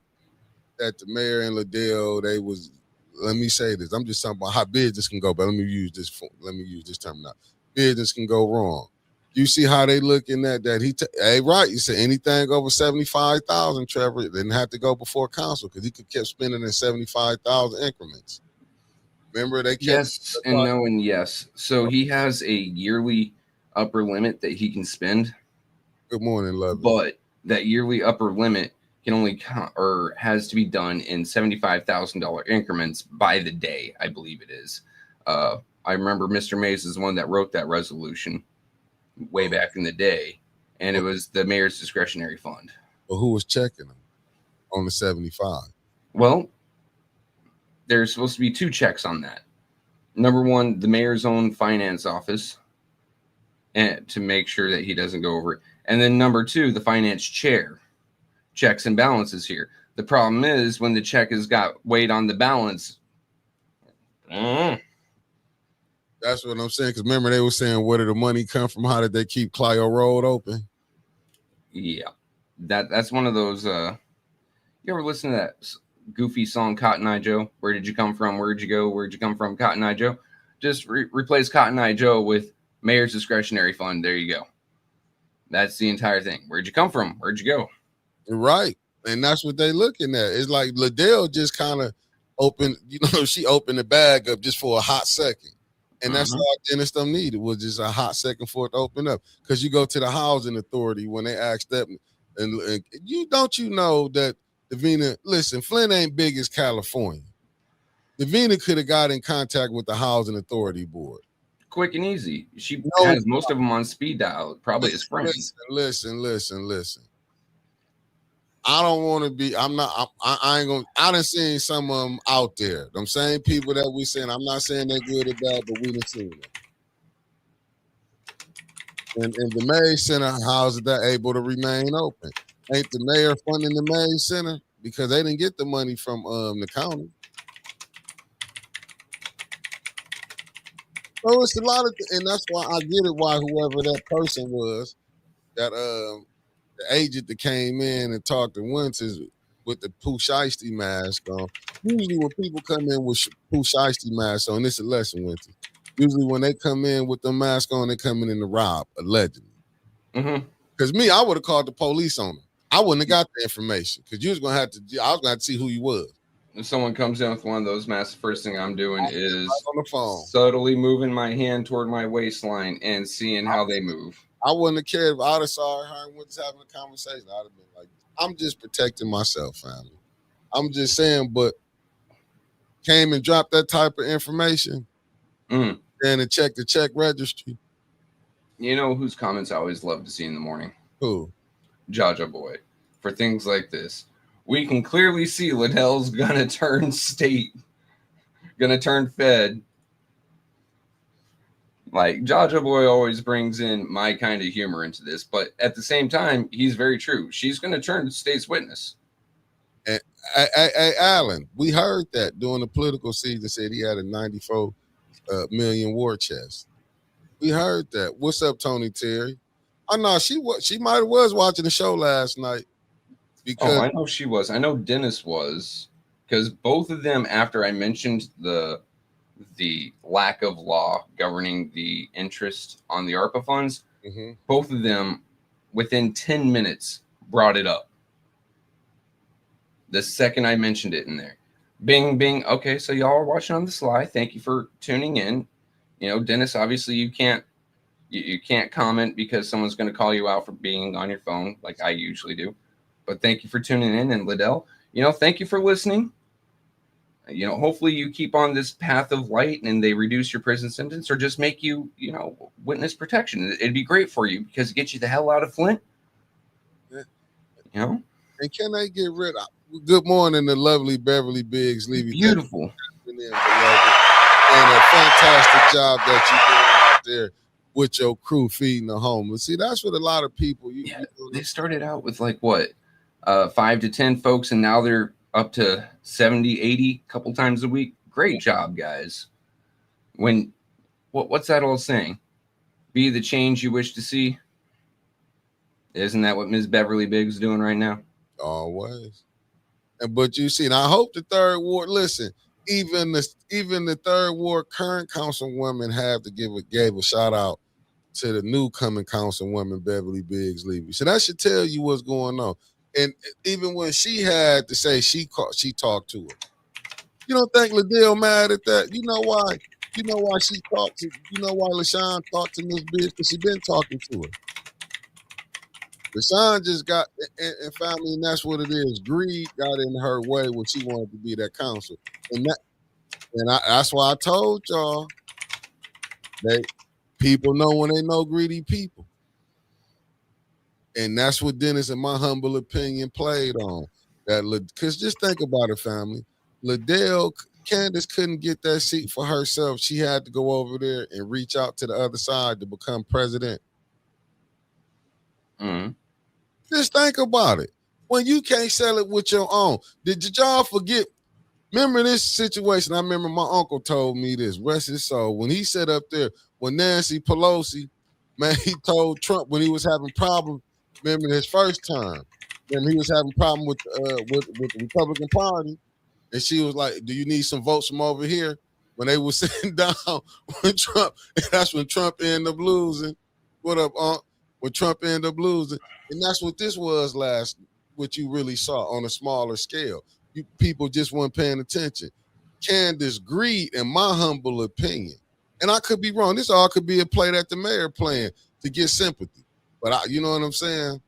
that the mayor and Liddell, they was, let me say this. I'm just talking about how business can go, but let me use this term now. Business can go wrong. You see how they looking at that? Hey, right. You said anything over 75,000, Trevor, it didn't have to go before council, because he could keep spending in 75,000 increments. Remember, they kept yes and no and yes. So he has a yearly upper limit that he can spend. Good morning, love. But that yearly upper limit can only has to be done in $75,000 increments by the day, I believe it is. I remember Mr. Mays is the one that wrote that resolution way back in the day, and it was the mayor's discretionary fund. But who was checking them on the 75? Well, there's supposed to be 2 checks on that. Number 1, the mayor's own finance office, and to make sure that he doesn't go over it. And then number 2, the finance chair, checks and balances here. The problem is when the check has got weight on the balance. That's what I'm saying. Because remember, they were saying, where did the money come from? How did they keep Clio Road open? Yeah, that's one of those. You ever listen to that goofy song, Cotton Eye Joe? Where did you come from? Where'd you go? Where'd you come from, Cotton Eye Joe? Just replace Cotton Eye Joe with Mayor's Discretionary Fund. There you go. That's the entire thing. Where'd you come from? Where'd you go? Right. And that's what they looking at. It's like Liddell just kind of opened, she opened the bag up just for a hot second. And that's all Dennis them needed, was just a hot second for it to open up. Because you go to the housing authority when they ask that, and you know that Davina, listen, Flint ain't big as California. Davina could have got in contact with the housing authority board. Quick and easy. She has most of them on speed dial, probably as friends. Listen. I don't want to be, I ain't going to, I done seen some of them out there. Them same people that we seen, I'm not saying they're good or bad, but we done seen them. And the Mays Center, how is that able to remain open? Ain't the mayor funding the Mays Center? Because they didn't get the money from the county. So it's a lot of, and that's why I get it, why whoever that person was, that the agent that came in and talked to Winters with the Pooh Shiesty mask on. Usually when people come in with Pooh Shiesty masks on, this is a lesson, Winters. Usually when they come in with the mask on, they coming in to rob, allegedly. Because me, I would have called the police on them. I wouldn't have got the information because I was going to have to see who you was. If someone comes in with one of those masks, the first thing I'm doing is on the phone, subtly moving my hand toward my waistline and seeing how they move. I wouldn't have cared if I'd have saw her and was having a conversation. I'd have been like, I'm just protecting myself, family. I'm just saying, but came and dropped that type of information and to check the check registry. You know whose comments I always love to see in the morning? Who? Jaja Boy. For things like this. We can clearly see Liddell's gonna turn state, gonna turn Fed. Like, Jaja Boy always brings in my kind of humor into this, but at the same time, he's very true. She's going to turn state's witness. And hey, Alan, we heard that during the political season, said he had a 94 million war chest. We heard that. What's up, Tony Terry? Oh, no, she might have was watching the show last night. Because I know she was. I know Dennis was, because both of them, after I mentioned the lack of law governing the interest on the ARPA funds, both of them within 10 minutes brought it up. The second I mentioned it in there. Bing, bing. Okay, so y'all are watching on the sly. Thank you for tuning in. You know, Dennis, obviously you can't comment because someone's going to call you out for being on your phone like I usually do. But thank you for tuning in. And Liddell, thank you for listening. Hopefully you keep on this path of light and they reduce your prison sentence or just make you, witness protection. It'd be great for you because it gets you the hell out of Flint. And can they get rid of? Good morning, the lovely Beverly Biggs Levy. Beautiful. And a fantastic job that you're doing out there with your crew feeding the homeless. See, that's what a lot of people. They started out with 5 to 10 folks, and now they're up to 70, 80 a couple times a week. Great job, guys. What's that old saying? Be the change you wish to see. Isn't that what Ms. Beverly Biggs is doing right now? Always. But you see, and I hope the third ward, listen, even the third ward current councilwoman gave a shout out to the new coming councilwoman Beverly Biggs Levy. So that should tell you what's going on. And even when she had to say she talked to her. You don't think Liddell mad at that? You know why? You know why she talked to? You know why LaShawn talked to Miss Biggs? Because she been talking to her. LaShawn just got and family, and that's what it is. Greed got in her way when she wanted to be that council, that's why I told y'all that people know when they know greedy people. And that's what Dennis, in my humble opinion, played on. Because just think about it, family. Liddell, Candace couldn't get that seat for herself. She had to go over there and reach out to the other side to become president. Mm-hmm. Just think about it. When you can't sell it with your own, did y'all forget? Remember this situation? I remember my uncle told me this. Rest his soul. When he sat up there, when Nancy Pelosi, man, he told Trump when he was having problems. Remember his first term. Remember he was having problem with the Republican Party, and she was like, "Do you need some votes from over here?" When they were sitting down with Trump, and that's when Trump ended up losing. What up, Unc? When Trump ended up losing, and that's what this was what you really saw on a smaller scale. You people just weren't paying attention. Candace greed, in my humble opinion, and I could be wrong. This all could be a play that the mayor playing to get sympathy. But you know what I'm saying?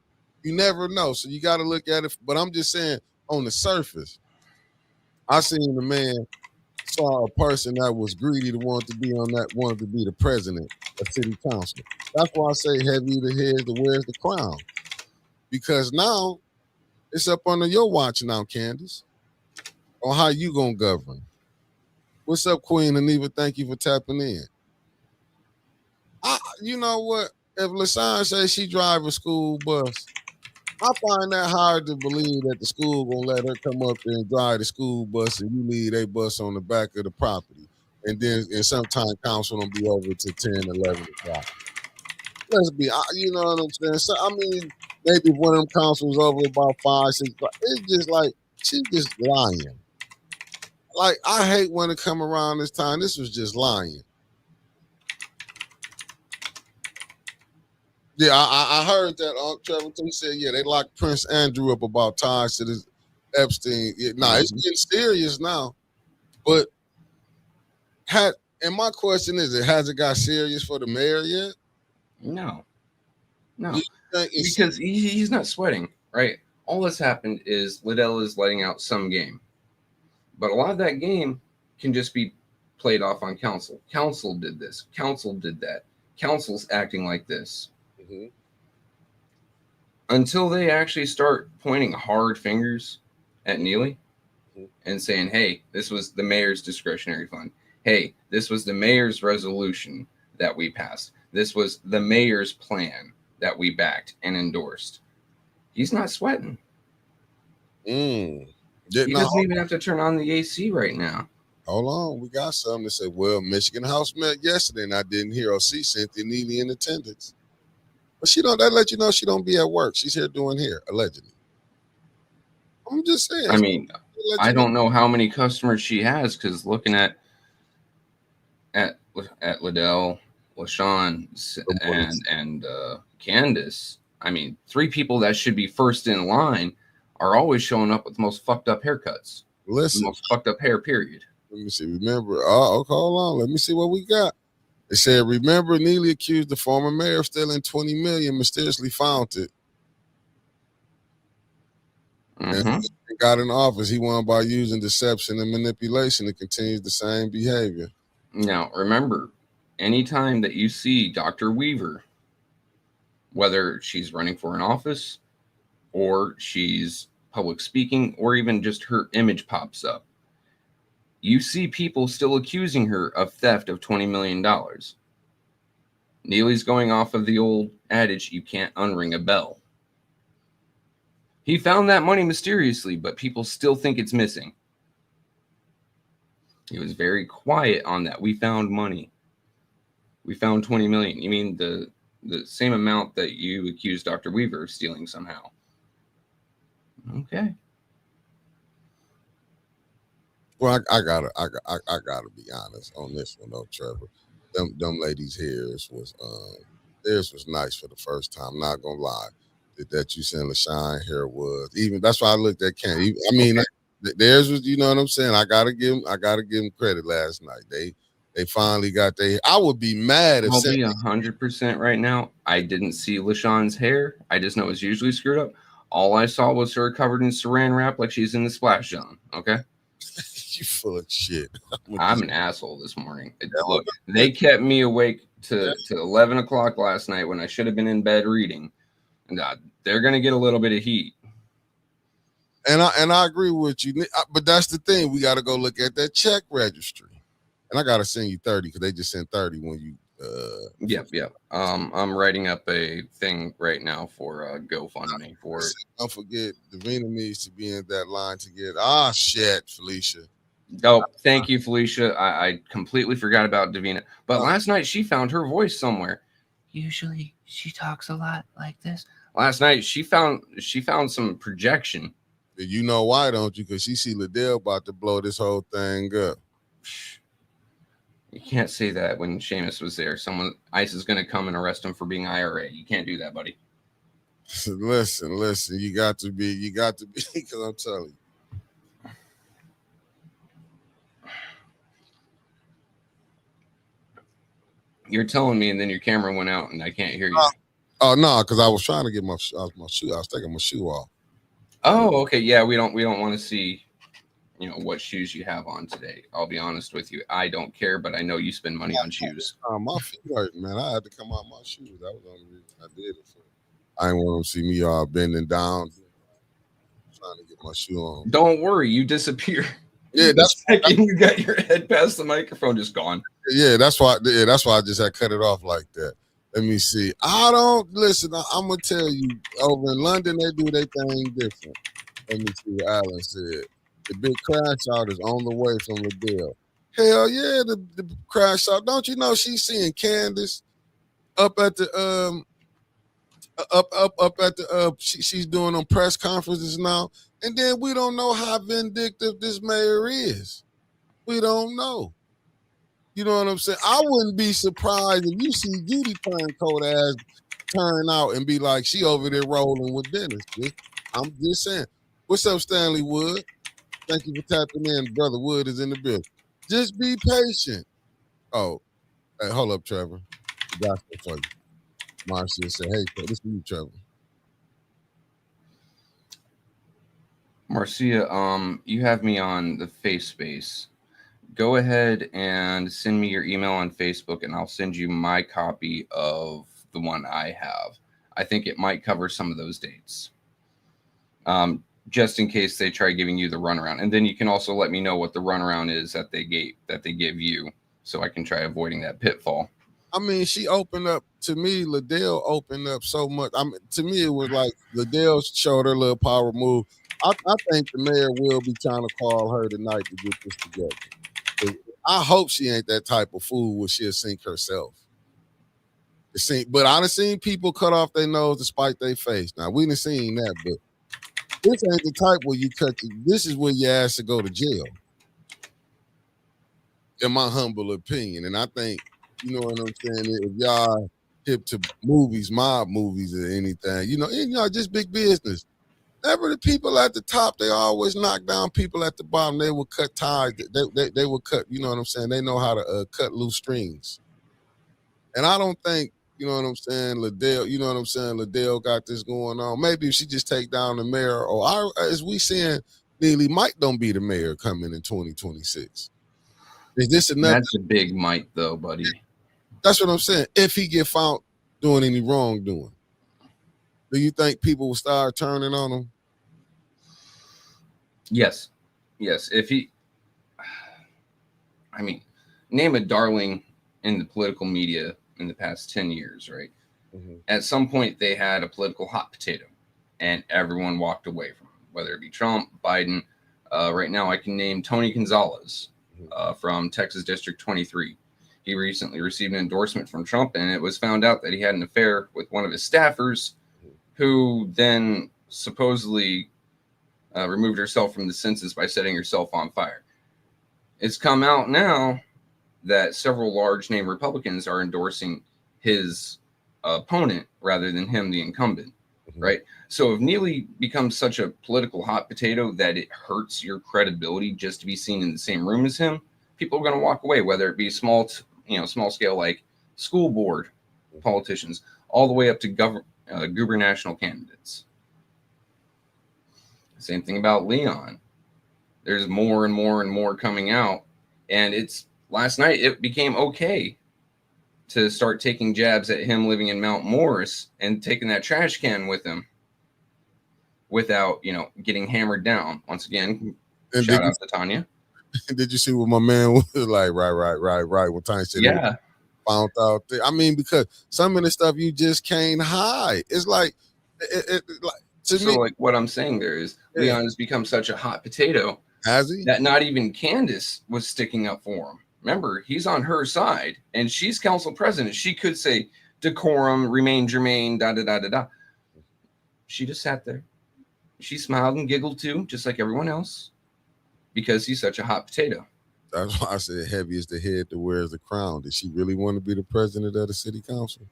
You never know. So you got to look at it. But I'm just saying, on the surface, I seen the man saw a person that was greedy wanted to be the president of city council. That's why I say heavy the head, the wears the crown. Because now it's up under your watch now, Candace, on how you gonna govern. What's up, Queen Aniva? Thank you for tapping in. You know what? If LaShawn says she drive a school bus, I find that hard to believe that the school gonna let her come up there and drive the school bus and you leave a bus on the back of the property. And then sometime council don't be over to 10, 11 o'clock. Let's be, you know what I'm saying? So, I mean, maybe one of them councils over about 5, 6 o'clock. It's just like, she just lying. Like, I hate when it come around this time. This was just lying. Yeah, I heard that. Trevor, he said, yeah, they locked Prince Andrew up about ties to this Epstein. Yeah, it's getting serious now. But and my question is, has it got serious for the mayor yet? No. Because he's not sweating, right? All that's happened is Liddell is letting out some game. But a lot of that game can just be played off on council. Council did this. Council did that. Council's acting like this. Mm-hmm. Until they actually start pointing hard fingers at Neely and saying, hey, this was the mayor's discretionary fund. Hey, this was the mayor's resolution that we passed. This was the mayor's plan that we backed and endorsed. He's not sweating. He doesn't even have to turn on the AC right now. Hold on. We got something to say. Well, Michigan House met yesterday, and I didn't hear or see Cynthia Neely in attendance. But that let you know she don't be at work. She's here doing hair, allegedly. I'm just saying. I mean, I don't know how many customers she has, because looking at Liddell, LaShawn, and Candace, I mean, 3 people that should be first in line are always showing up with the most fucked up haircuts. Listen, the most fucked up hair, period. Let me see. Remember, okay, hold on. Let me see what we got. It said, remember, Neely accused the former mayor of stealing $20 million, mysteriously found it. Mm-hmm. And he got in office. He won by using deception and manipulation to continue the same behavior. Now, remember, anytime that you see Dr. Weaver, whether she's running for an office or she's public speaking or even just her image pops up, you see people still accusing her of theft of $20 million. Neely's going off of the old adage, you can't unring a bell. He found that money mysteriously, but people still think it's missing. He was very quiet on that. We found money. We found $20 million. You mean the same amount that you accused Dr. Weaver of stealing somehow? Okay. Well, I gotta be honest on this one though, Trevor. Them ladies' theirs was nice for the first time. Not gonna lie, that you saying LaShawn hair was even. That's why I looked at Ken. I mean, theirs was. You know what I'm saying? I gotta give them credit. Last night they finally got their. I would be mad if. I'll be 100% right now. I didn't see LaShawn's hair. I just know it's usually screwed up. All I saw was her covered in saran wrap like she's in the splash zone. Okay. You full of shit. I'm an asshole this morning. Look, they kept me awake to 11 o'clock last night when I should have been in bed reading. And they're going to get a little bit of heat. And I agree with you, but that's the thing. We got to go look at that check registry, and I got to send you 30 because they just sent 30 when you. Yep. I'm writing up a thing right now for GoFundMe for it. Don't forget, Davina needs to be in that line to get. Shit, Felicia. Oh, thank you, Felicia. I completely forgot about Davina. But last night she found her voice somewhere. Usually she talks a lot like this. Last night she found some projection. You know why, don't you? Because she see Liddell about to blow this whole thing up. You can't say that when Seamus was there. ICE is going to come and arrest him for being IRA. You can't do that, buddy. Listen. You got to be, because I'm telling you. You're telling me, and then your camera went out, and I can't hear you. Oh no, because I was trying to get my shoe. I was taking my shoe off. Oh, okay. Yeah, we don't want to see, what shoes you have on today. I'll be honest with you. I don't care, but I know you spend money on shoes. My feet hurt, man. I had to come out my shoes. That was the only reason I did it. I didn't want them to see me all bending down, trying to get my shoe on. Don't worry, you disappear. Yeah, that's you got your head past the microphone, just gone. Yeah, that's why I just had cut it off like that. Let me see. I don't listen. I'm gonna tell you, over in London they do their thing different. Let me see what Alan said. The big crash out is on the way from Liddell. Hell yeah, the crash out. Don't you know she's seeing Candace up at the she's doing them press conferences now, and then we don't know how vindictive this mayor is. We don't know. You know what I'm saying? I wouldn't be surprised if you see Judy Turncoat ass turn out and be like, she over there rolling with Dennis. I'm just saying. What's up, Stanley Wood? Thank you for tapping in. Brother Wood is in the building. Just be patient. Oh, hey, hold up, Trevor. I got something for you. Marcia said, hey, this is you, Trevor. Marcia, you have me on the face space. Go ahead and send me your email on Facebook, and I'll send you my copy of the one I have. I think it might cover some of those dates, just in case they try giving you the runaround. And then you can also let me know what the runaround is that they give you, so I can try avoiding that pitfall. I mean, she opened up to me. Liddell opened up so much. To me, it was like Liddell showed her little power move. I think the mayor will be trying to call her tonight to get this together. I hope she ain't that type of fool where she'll sink herself. But I done seen people cut off their nose to spite their face. Now, we done seen that, but this ain't the type where you cut. This is where you ask to go to jail, in my humble opinion. And I think, you know what I'm saying, if y'all hip to movies, mob movies or anything, and just big business. Never the people at the top, they always knock down people at the bottom. They will cut ties. They will cut, you know what I'm saying? They know how to cut loose strings. And I don't think, you know what I'm saying, Liddell got this going on. Maybe if she just take down the mayor, or as we saying, Neely, Mike don't be the mayor coming in 2026. Is this enough? That's a big Mike, though, buddy. That's what I'm saying. If he get found doing any wrongdoing. Do you think people will start turning on him? Yes. If he, name a darling in the political media in the past 10 years, right? Mm-hmm. At some point, they had a political hot potato, and everyone walked away from him, whether it be Trump, Biden. Right now, I can name Tony Gonzalez from Texas District 23. He recently received an endorsement from Trump, and it was found out that he had an affair with one of his staffers, who then supposedly removed herself from the census by setting herself on fire. It's come out now that several large name Republicans are endorsing his opponent rather than him, the incumbent, right? So if Neely becomes such a political hot potato that it hurts your credibility just to be seen in the same room as him, people are going to walk away, whether it be small scale like school board politicians, all the way up to gubernatorial candidates. Same thing about Leon. There's more and more and more coming out, and last night it became okay to start taking jabs at him living in Mount Morris and taking that trash can with him. without, getting hammered down. Once again, And shout out to Tanya. did you see what my man was like? Right. When Tanya said, Yeah. Found out there. I mean, because some of the stuff you just can't hide. It's like, like to me. Like what I'm saying there is Leon has become such a hot potato. Has he? That not even Candace was sticking up for him. Remember, he's on her side, and she's council president. She could say decorum, remain germane, da da da da da. She just sat there. She smiled and giggled too, just like everyone else, because he's such a hot potato. That's why I said heavy is the head that wears the crown. Did she really want to be the president of the city council?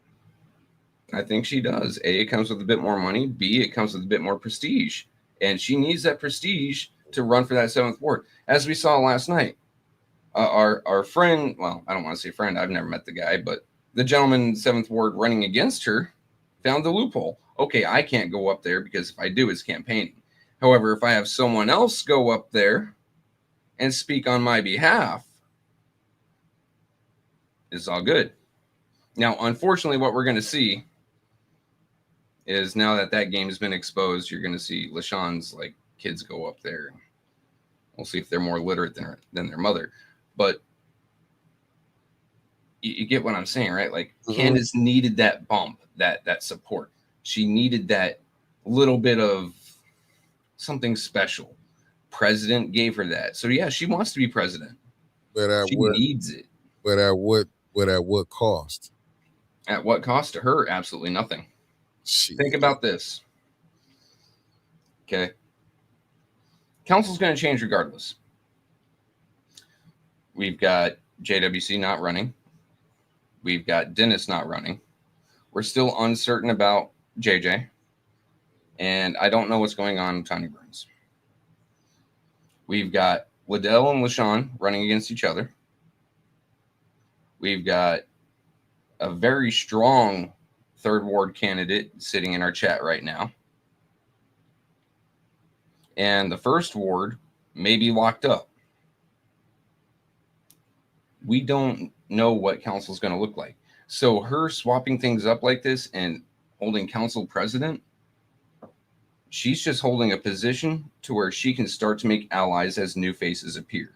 I think she does. A, it comes with a bit more money. B, it comes with a bit more prestige. And she needs that prestige to run for that 7th ward. As we saw last night, our friend, well, I don't want to say friend, I've never met the guy, but the gentleman 7th ward running against her found the loophole. Okay, I can't go up there because if I do, it's campaigning. However, if I have someone else go up there and speak on my behalf, it's all good. Now, unfortunately, what we're going to see is now that game has been exposed, you're going to see LaShawn's kids go up there. We'll see if they're more literate than their mother. But you get what I'm saying, right? Candace needed that bump, that support. She needed that little bit of something special. President gave her that. So yeah, she wants to be president. But she needs it. But at what cost? At what cost to her? Absolutely nothing. Think about this. Okay. Council's going to change regardless. We've got JWC not running. We've got Dennis not running. We're still uncertain about JJ. And I don't know what's going on with Tony Burns. We've got Liddell and LaShawn running against each other. We've got a very strong 3rd ward candidate sitting in our chat right now. And the 1st ward may be locked up. We don't know what council is going to look like. So her swapping things up like this and holding council president, she's just holding a position to where she can start to make allies as new faces appear.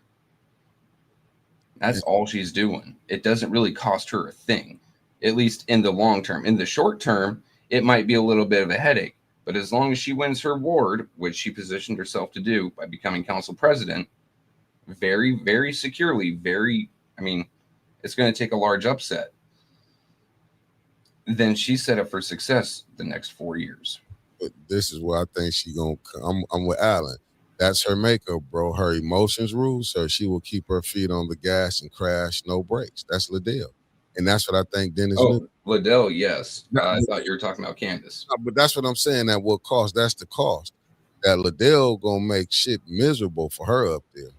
That's all she's doing. It doesn't really cost her a thing, at least in the long term. In the short term, it might be a little bit of a headache. But as long as she wins her ward, which she positioned herself to do by becoming council president, very, very securely, it's going to take a large upset. Then she's set up for success the next 4 years. But this is where I think she going to come. I'm with Alan. That's her makeup, bro. Her emotions rule, so she will keep her feet on the gas and crash, no brakes. That's Liddell. And that's what I think Dennis knew. Liddell, yes. I thought you were talking about Candace. But that's what I'm saying, at what cost? That's the cost. That Liddell going to make shit miserable for her up there.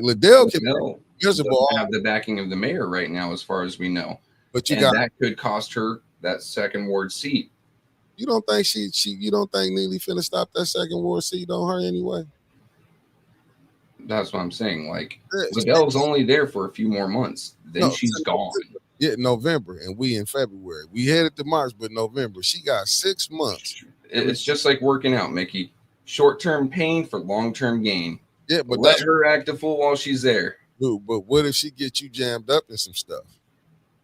Liddell can be miserable. Have the backing of the mayor right now, as far as we know. But that could cost her that 2nd ward seat. You don't think you don't think Neely finna stop that 2nd ward seat on her anyway? That's what I'm saying. Liddell's only there for a few more months. Then she's gone. Yeah, November, and we in February. We headed to March, but November. She got 6 months. It's just like working out, Mickey. Short-term pain for long-term gain. Yeah, but let her act a fool while she's there. Dude, but what if she gets you jammed up in some stuff?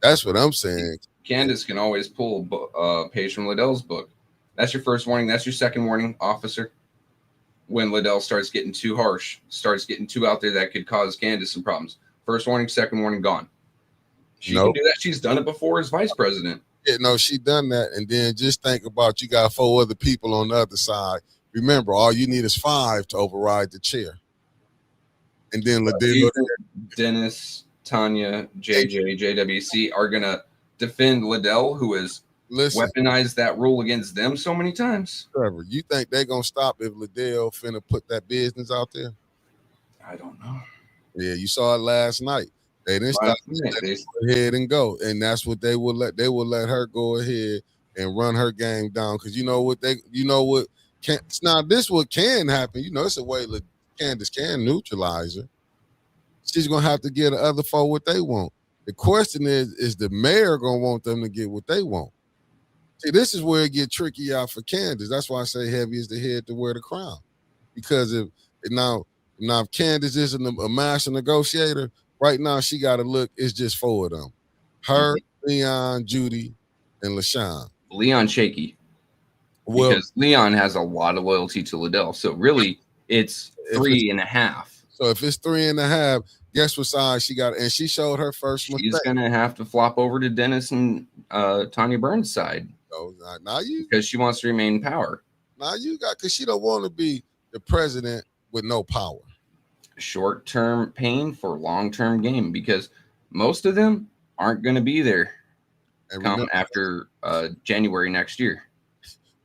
That's what I'm saying. Candace can always pull a page from Liddell's book. That's your first warning. That's your second warning, officer. When Liddell starts getting too harsh, starts getting too out there, that could cause Candace some problems. First warning, second warning, gone. She can do that. She's done it before as vice president. Yeah, no, she done that. And then just think about, you got 4 other people on the other side. Remember, all you need is 5 to override the chair. And then Dennis, Tanya, JJ, JWC are going to defend Liddell, who has weaponized that rule against them so many times. Trevor, you think they're going to stop if Liddell finna put that business out there? I don't know. Yeah, you saw it last night. They didn't stop. They go ahead and go. And that's what they will let. They will let her go ahead and run her game down. Because now this what can happen. It's a way Candace can neutralize her. She's going to have to get the other 4 what they want. The question is the mayor going to want them to get what they want? See, this is where it get tricky out for Candace. That's why I say heavy is the head to wear the crown. Because if now now if Candace isn't a master negotiator, right now she got to look. It's just four of them: her, Leon, Judy, and LaShawn. Leon shaky Well, because Leon has a lot of loyalty to Liddell. So really, it's if it's 3.5. so if it's 3.5, guess what side she got? And she showed her first She's mistake. gonna have to flop over to Dennis and Tanya Burns' side. So now you because she wants to remain in power. Now you got because she don't want to be the president with no power. Short-term pain for long-term gain because most of them aren't going to be there come after January next year.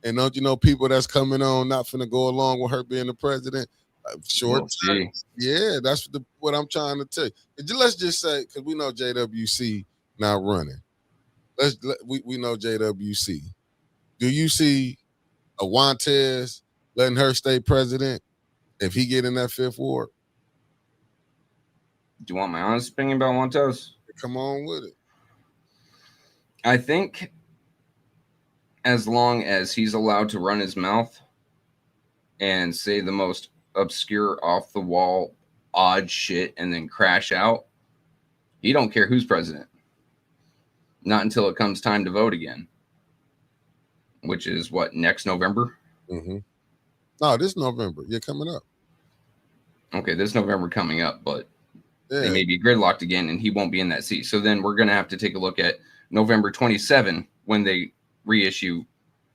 And don't you know people that's coming on not finna go along with her being the president? Short term. Yeah, that's what I'm trying to tell you. Let's just say, because we know JWC not running. We know JWC. Do you see a Juantez letting her stay president if he get in that fifth ward? Do you want my honest opinion about Juantez? Come on with it. I think as long as he's allowed to run his mouth and say the most obscure, off-the-wall, odd shit and then crash out, he don't care who's president. Not until it comes time to vote again. Which is what, next November? Mm-hmm. No, this November. You're coming up. Okay, this November coming up, but they may be gridlocked again and he won't be in that seat. So then we're going to have to take a look at November 27 when they reissue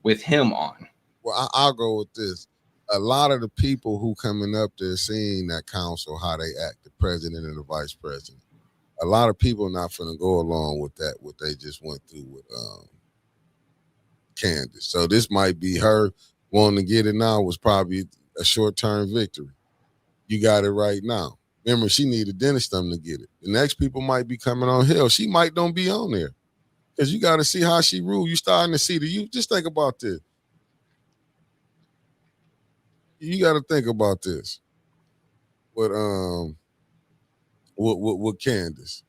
with him on. Well, I'll go with this. A lot of the people who coming up there seeing that council, how they act, the president and the vice president, a lot of people not finna go along with that, what they just went through with Candace. So this might be her wanting to get it now was probably a short-term victory. You got it right now. Remember, she needed Dennis to get it. The next people might be coming on hill. She might don't be on there. Because you got to see how she rule. You starting to see you just think about this. You got to think about this. With Candace.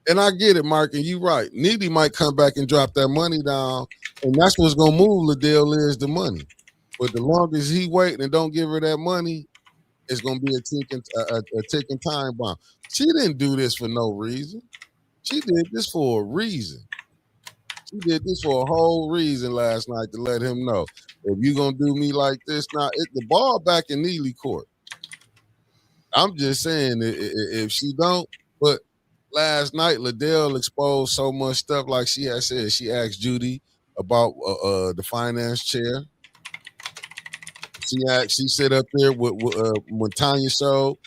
And I get it, Mark, and you right. Needy might come back and drop that money down, and that's what's gonna move Liddell is the money. But the longest he wait and don't give her that money, it's gonna be a ticking time bomb. She didn't do this for no reason. She did this for a reason. She did this for a whole reason last night to let him know if you gonna do me like this. Now the ball back in Neely court. I'm just saying if she don't, but last night Liddell exposed so much stuff. Like she had said, she asked Judy about the finance chair. She sat up there when Tanya showed,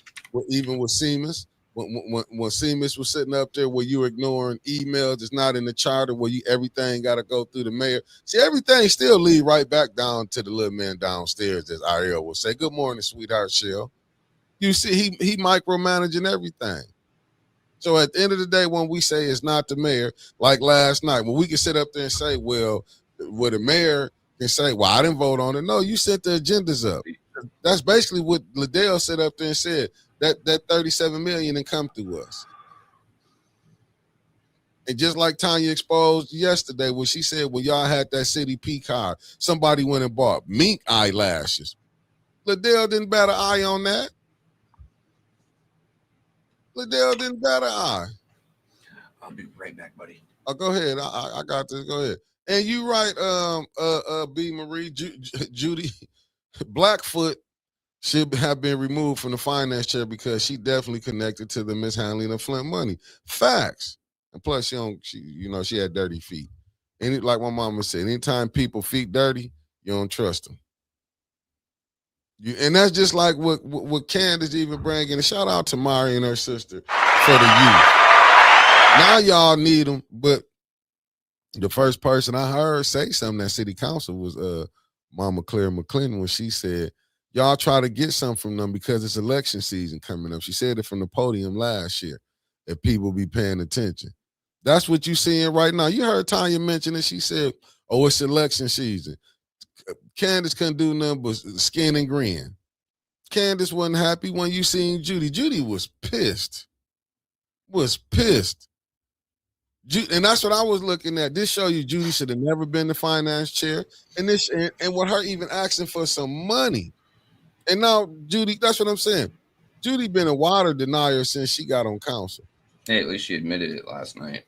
even with Seamus. When Seamus was sitting up there where you were ignoring emails, it's not in the charter where everything got to go through the mayor. See, everything still lead right back down to the little man downstairs, as Ariel will say. Good morning, sweetheart Shell. You see, he micromanaging everything. So at the end of the day, when we say it's not the mayor, like last night, when we can sit up there and say, well, the mayor can say, well, I didn't vote on it. No, you set the agendas up. That's basically what Liddell set up there and said. That $37 million didn't come through us. And just like Tanya exposed yesterday when she said, well, y'all had that City P card. Somebody went and bought mink eyelashes. Liddell didn't bat an eye on that. Liddell didn't bat an eye. I'll be right back, buddy. Oh, go ahead. I got this. Go ahead. And you right, B. Marie, Judy Blackfoot should have been removed from the finance chair because she definitely connected to the mishandling of Flint money. Facts. And plus, she had dirty feet. And like my mama said, anytime people feet dirty, you don't trust them. And that's just like what Candace even bringing. And shout out to Mari and her sister for the youth. Now y'all need them, but the first person I heard say something at City Council was Mama Claire McClendon when she said, y'all try to get something from them because it's election season coming up. She said it from the podium last year, if people be paying attention. That's what you seeing right now. You heard Tanya mention it. She said, oh, it's election season. Candace couldn't do nothing but skin and grin. Candace wasn't happy when you seen Judy. Judy was pissed. And that's what I was looking at. This show you Judy should have never been the finance chair, and this and with her even asking for some money. And now Judy, that's what I'm saying. Judy been a water denier since she got on council. Hey, at least she admitted it last night.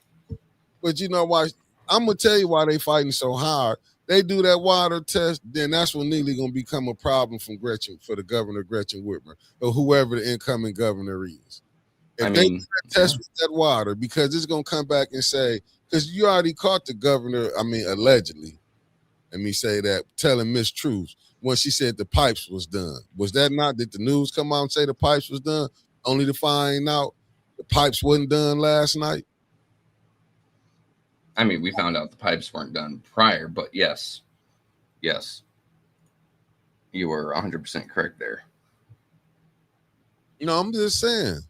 But you know why? I'm gonna tell you why they fighting so hard. They do that water test, then that's when Neely gonna become a problem from Gretchen for the governor Gretchen Whitmer or whoever the incoming governor is. If they do that test with that water, because it's gonna come back and say, because you already caught the governor, allegedly, let me say that, telling mistruths when she said the pipes was done. Was that not? Did the news come out and say the pipes was done? Only to find out the pipes wasn't done last night. I mean, we found out the pipes weren't done prior, but yes, you were 100% correct there. You know, I'm just saying.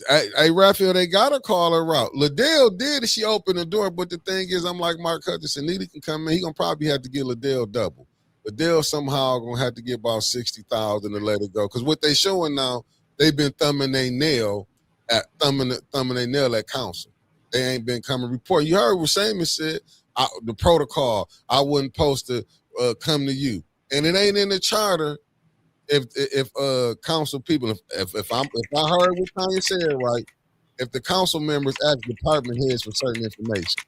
Hey, Raphael, they gotta call her out. Liddell did, she opened the door, but the thing is, I'm like Mark Hutchinson. Neely can come in. He gonna probably have to get Liddell double. Liddell somehow gonna have to get about 60,000 to let it go. Because what they showing now, they've been thumbing their nail at council. They ain't been coming report. You heard what Seamus said. The protocol. I wouldn't post to come to you, and it ain't in the charter. If council people, if I heard what Tanya said right, if the council members ask department heads for certain information.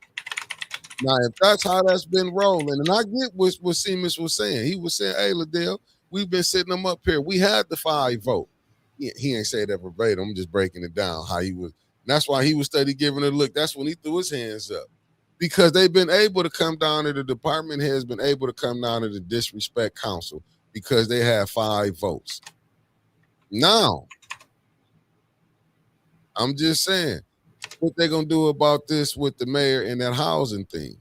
Now, if that's how that's been rolling, and I get what Seamus was saying. He was saying, hey, Liddell, we've been sitting them up here. We had the 5 vote. He ain't say that verbatim. I'm just breaking it down how he was. And that's why he was steady giving it a look. That's when he threw his hands up. Because they've been able to come down to the department heads, been able to come down to the disrespect council because they had 5 votes. Now, I'm just saying, what they gonna do about this with the mayor and that housing thing?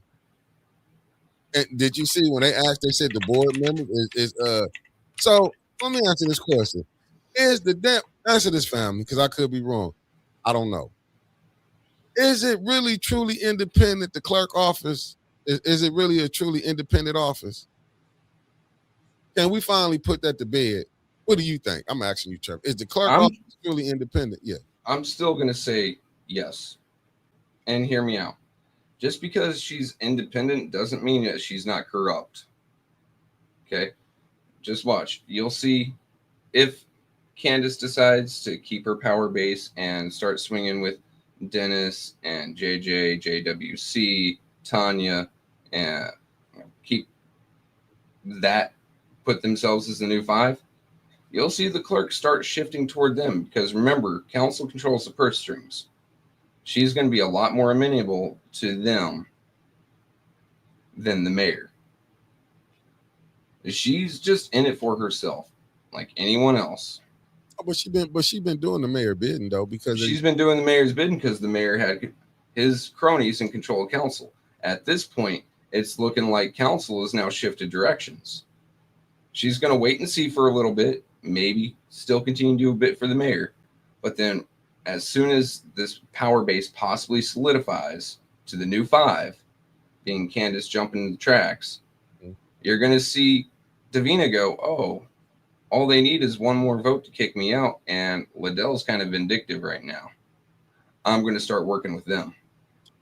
And did you see when they asked? They said the board member is. So let me answer this question: is the answer this family? Because I could be wrong. I don't know. Is it really truly independent? The clerk office is it really a truly independent office? Can we finally put that to bed? What do you think? I'm asking you, Trevor. Is the clerk office truly independent? Yeah. I'm still going to say yes. And hear me out. Just because she's independent doesn't mean that she's not corrupt. Okay? Just watch. You'll see if Candace decides to keep her power base and start swinging with Dennis and JJ, JWC, Tanya, and keep that, put themselves as the new 5, you'll see the clerks start shifting toward them because remember, council controls the purse strings. She's going to be a lot more amenable to them than the mayor. She's just in it for herself, like anyone else. Oh, but she been doing the mayor bidding though, because she's been doing the mayor's bidding because the mayor had his cronies in control of council. At this point, it's looking like council has now shifted directions. She's going to wait and see for a little bit, maybe still continue to do a bit for the mayor, but then as soon as this power base possibly solidifies to the new 5, being Candace jumping the tracks, you're going to see Davina go, oh, all they need is one more vote to kick me out, and Liddell's kind of vindictive right now. I'm going to start working with them.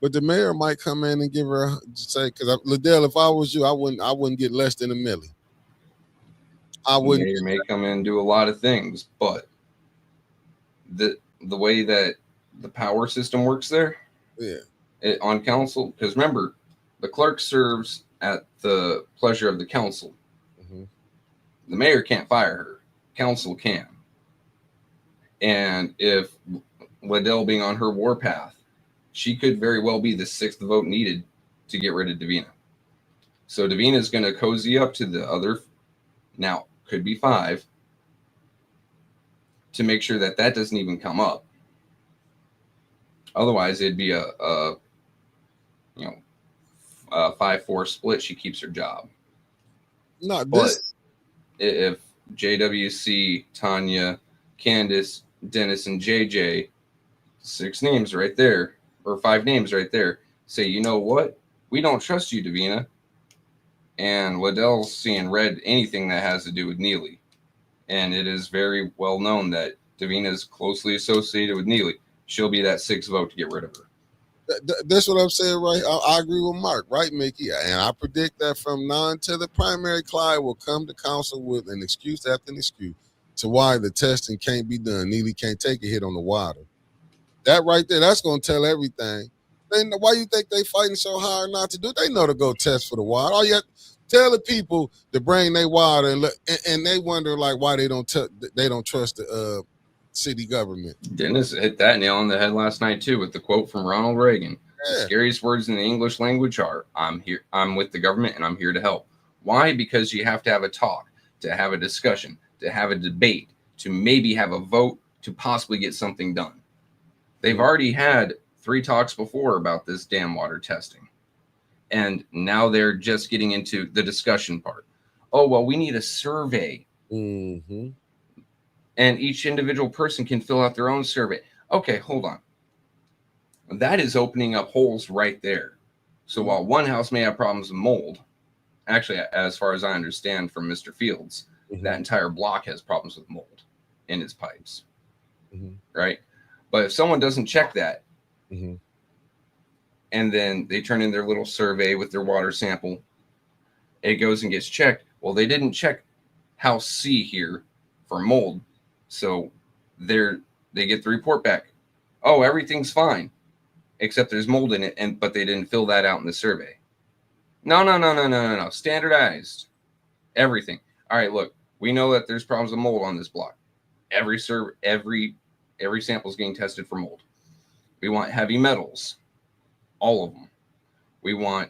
But the mayor might come in and give her say, because Liddell, if I was you, I wouldn't get less than $1 million. I wouldn't. The mayor may come in and do a lot of things, but the way that the power system works there, on council, because remember, the clerk serves at the pleasure of the council. Mm-hmm. The mayor can't fire her. Council can. And if Liddell being on her warpath, she could very well be the 6th vote needed to get rid of Davina. So Davina is going to cozy up to the other, now could be 5, to make sure that doesn't even come up. Otherwise, it'd be a 5-4 split. She keeps her job. Not but this. If JWC, Tanya, Candace, Dennis, and JJ, 6 names right there, or 5 names right there, say, you know what? We don't trust you, Davina. And Liddell's seeing red anything that has to do with Neely. And it is very well known that Davina is closely associated with Neely. she'll be that 6th vote to get rid of her. That's what I'm saying, right? I agree with Mark, right, Mickey? And I predict that from now until the primary, Clyde will come to council with an excuse after an excuse to why the testing can't be done. Neely can't take a hit on the water. That right there, that's going to tell everything. Then why you think they fighting so hard not to do it? They know to go test for the water. All you have to tell the people to bring their water, and they wonder like why they don't trust the city government. Dennis hit that nail on the head last night too with the quote from Ronald Reagan. The Yeah. scariest words in the English language are I'm with the government and I'm here to help. Why? Because you have to have a talk, to have a discussion, to have a debate, to maybe have a vote, to possibly get something done. They've already had 3 talks before about this dam water testing. And now they're just getting into the discussion part. Oh, well, we need a survey. Mm-hmm. And each individual person can fill out their own survey. Okay, hold on. That is opening up holes right there. So while one house may have problems with mold, actually, as far as I understand from Mr. Fields, that entire block has problems with mold in its pipes. Right? But if someone doesn't check that, and then they turn in their little survey with their water sample, it goes and gets checked. Well, they didn't check house C here for mold. So they get the report back. Oh, everything's fine, except there's mold in it, but they didn't fill that out in the survey. No. Standardized. Everything. All right, look, we know that there's problems with mold on this block. Every sample is getting tested for mold. We want heavy metals, all of them. We want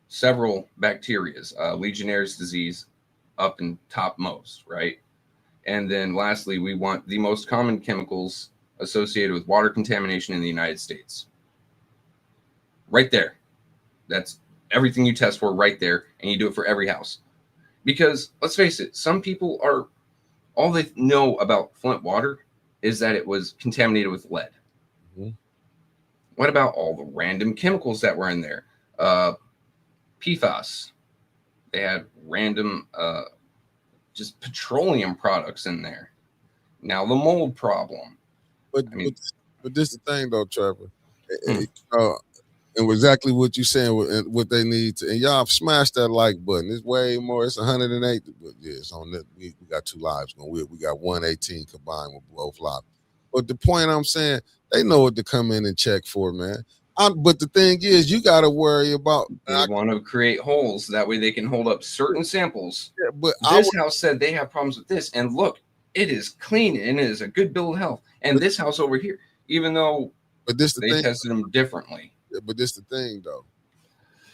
several bacterias, Legionnaire's disease up and topmost, right? And then lastly, we want the most common chemicals associated with water contamination in the United States. Right there. That's everything you test for right there, and you do it for every house. Because let's face it, some people all they know about Flint water is that it was contaminated with lead. What about all the random chemicals that were in there? PFAS. They had random just petroleum products in there. Now the mold problem. But this is the thing though, Trevor. And exactly what you're saying, what they need to, and y'all smash that like button. It's way more. It's 108. But yeah, it's on that. We got 2 lives going. We got 118 combined with both lives. But the point I'm saying, they know what to come in and check for, man. But the thing is, you got to worry about. They want to create holes that way they can hold up certain samples. Yeah, but this house said they have problems with this, and look, it is clean and it is a good bill of health. And this house over here, even though they tested them differently. Yeah, but this the thing though.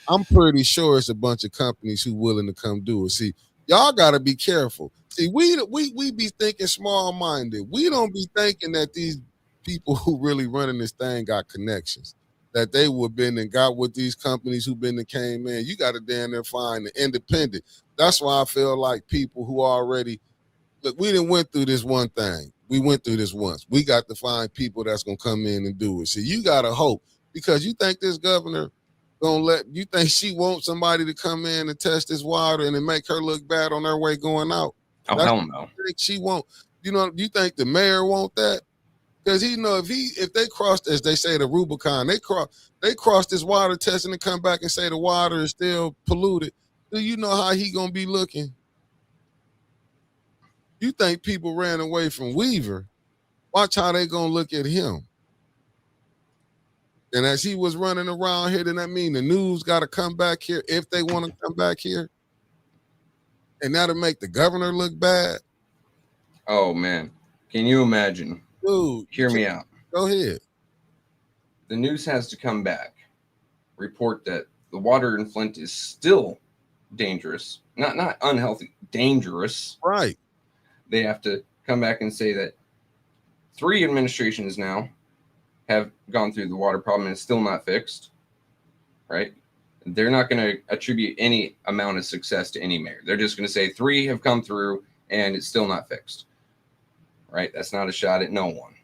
I'm pretty sure it's a bunch of companies who willing to come do it. See, y'all got to be careful. See, we be thinking small-minded. We don't be thinking that these people who really running this thing got connections, that they would been and got with these companies who been and came in. You got to damn near find the independent. That's why I feel like people who already look. We done went through this one thing. We went through this once. We got to find people that's gonna come in and do it. See, you gotta hope. Because you think this governor you think she wants somebody to come in and test this water and then make her look bad on her way going out? Oh, hell no. She won't. You think the mayor want that? Because if they crossed, as they say, the Rubicon, they cross this water test and then come back and say the water is still polluted. Do you know how he gonna be looking? You think people ran away from Weaver? Watch how they gonna look at him. And as he was running around here, then that mean the news got to come back here if they want to come back here. And that'll make the governor look bad. Oh, man. Can you imagine? Dude. Hear me out. Go ahead. The news has to come back, report that the water in Flint is still dangerous. Not unhealthy, dangerous. Right. They have to come back and say that 3 administrations now have gone through the water problem and it's still not fixed, right? They're not going to attribute any amount of success to any mayor. They're just going to say 3 have come through and it's still not fixed, right? That's not a shot at no one.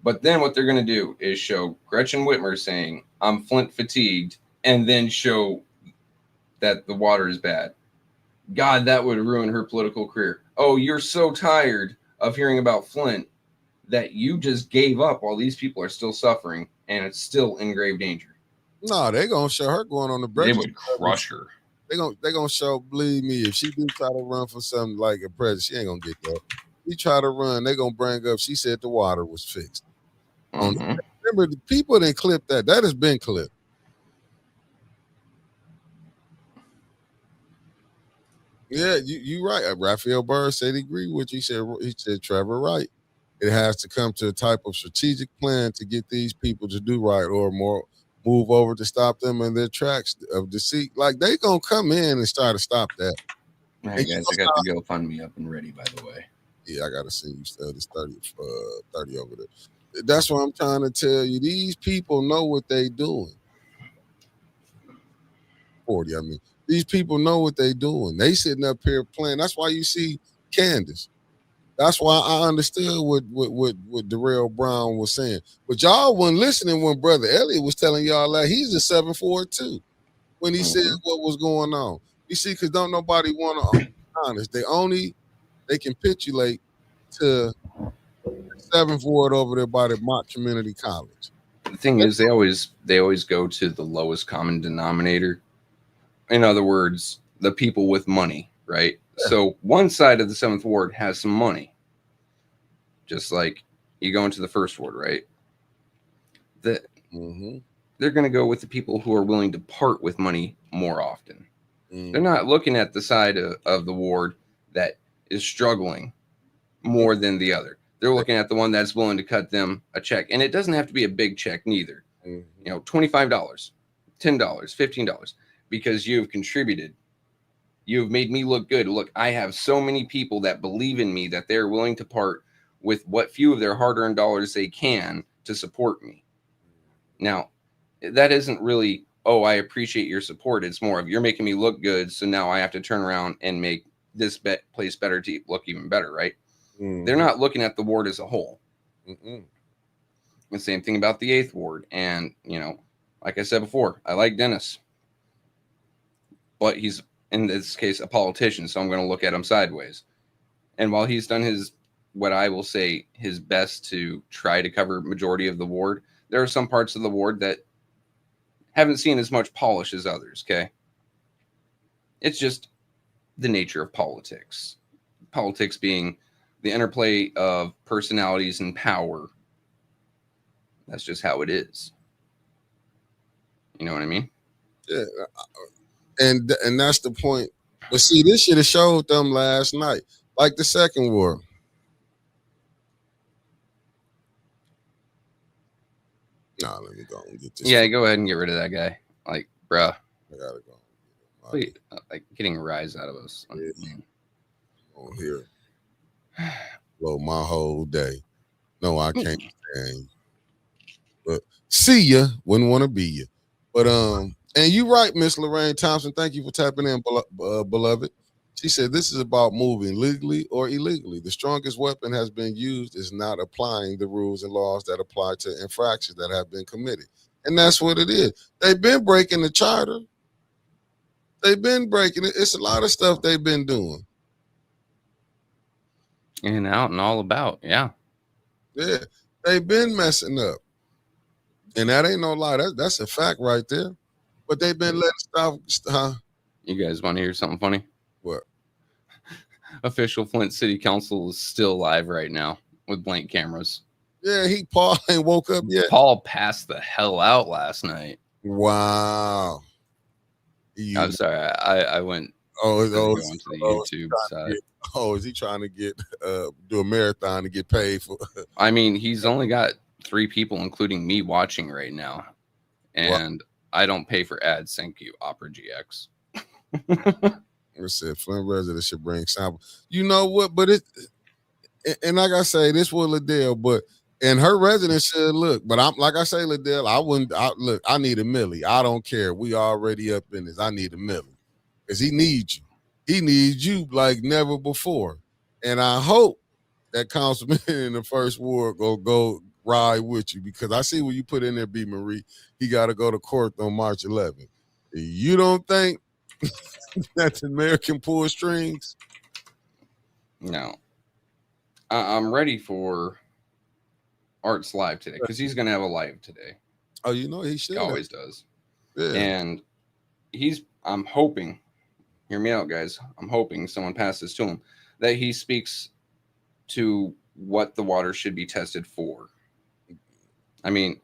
But then what they're going to do is show Gretchen Whitmer saying, I'm Flint fatigued, and then show that the water is bad. God, that would ruin her political career. Oh, you're so tired of hearing about Flint that you just gave up while these people are still suffering and it's still in grave danger. No, they gonna show her going on the They breakfast. would crush her. They gonna show. Believe me, if she do try to run for something like a president, she ain't gonna get that. She try to run, they gonna bring up. She said the water was fixed. Remember, the people didn't clip that. That has been clipped. Yeah, you right. Raphael Burr said he agreed with you. He said Trevor right. It has to come to a type of strategic plan to get these people to do right, or more move over to stop them in their tracks of deceit. Like they gonna come in and start to stop that. All right, guys, I got the GoFundMe up and ready, by the way. Yeah, I gotta see you still this 30 over there. That's what I'm trying to tell you. These people know what they doing. 40, I mean. These people know what they doing. They sitting up here playing. That's why you see Candace. That's why I understood what Darrell Brown was saying. But y'all wasn't listening when Brother Elliott was telling y'all that he's a 7-4 too. When he said what was going on. You see, because don't nobody want to be honest. They capitulate to 7-4 over there by the Mott Community College. The thing is, they always go to the lowest common denominator. In other words, the people with money, right? Yeah. So one side of the 7th Ward has some money. Just like you go into the 1st Ward, right? They're going to go with the people who are willing to part with money more often. They're not looking at the side of the ward that is struggling more than the other. They're looking at the one that's willing to cut them a check. And it doesn't have to be a big check neither. You know, $25, $10, $15. Because you've contributed. You've made me look good. Look, I have so many people that believe in me that they're willing to part with what few of their hard-earned dollars they can to support me. Now, that isn't really, oh, I appreciate your support. It's more of you're making me look good, so now I have to turn around and make this place better to look even better, right? They're not looking at the ward as a whole. The same thing about the 8th Ward. And, you know, like I said before, I like Dennis. But he's, in this case, a politician, so I'm going to look at him sideways. And while he's done what I will say, his best to try to cover majority of the ward, there are some parts of the ward that haven't seen as much polish as others, okay? It's just the nature of politics. Politics being the interplay of personalities and power. That's just how it is. You know what I mean? Yeah. And that's the point. But see, this should have showed them last night, like the 2nd Ward. Nah, let me go and get this. Yeah, go ahead and get rid of that guy. Like, bruh. I gotta go. Wait, like getting a rise out of us. On here. Blow my whole day. No, I can't stand you. But see ya. Wouldn't want to be you. But and you right, Miss Lorraine Thompson. Thank you for tapping in, beloved. She said this is about moving legally or illegally. The strongest weapon has been used is not applying the rules and laws that apply to infractions that have been committed. And that's what it is. They've been breaking the charter. They've been breaking it. It's a lot of stuff they've been doing. In and out and all about, yeah. Yeah, they've been messing up. And that ain't no lie. That's a fact right there. But they've been letting stuff. You guys want to hear something funny? What? Official Flint City Council is still live right now with blank cameras. Yeah, Paul ain't woke up yet. Paul passed the hell out last night. Wow. I'm sorry. I went. Going to the YouTube side. Is he trying to get do a marathon to get paid for? I mean, he's only got 3 people, including me, watching right now, and I don't pay for ads. Thank you, Opera GX. I said Flint residents should bring sample. You know what? But and like I say, this was Liddell, but and her residents should look. But I'm like I say, Liddell, look. I need a millie. I don't care. We already up in this. I need a millie because he needs you. He needs you like never before. And I hope that councilman in the 1st Ward go ride with you because I see what you put in there, B. Marie. He got to go to court on March 11th. You don't think that the mayor can pull strings? No. I'm ready for Art's live today because he's gonna have a live today. Oh, you know he should. He always does. Yeah. And I'm hoping, hear me out, guys. I'm hoping someone passes to him that he speaks to what the water should be tested for. I mean,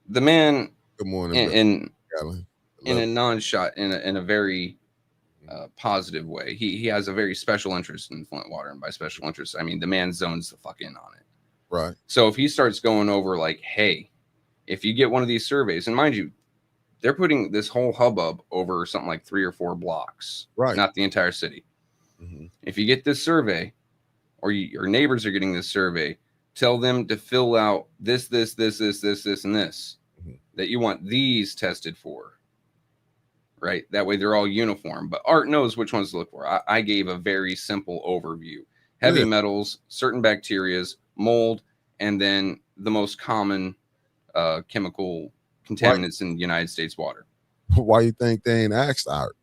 the man Good morning, in Alan. a non-shot in a very positive way. He has a very special interest in Flint water, and by special interest, I mean the man zones the fuck in on it. Right. So if he starts going over like, hey, if you get one of these surveys, and mind you, they're putting this whole hubbub over something like 3 or 4 blocks, right? Not the entire city. Mm-hmm. If you get this survey, or your neighbors are getting this survey, tell them to fill out this, and this, mm-hmm. that you want these tested for. Right? That way they're all uniform. But Art knows which ones to look for. I gave a very simple overview. Heavy metals, certain bacterias, mold, and then the most common chemical contaminants in the United States water. Why you think they ain't asked Art?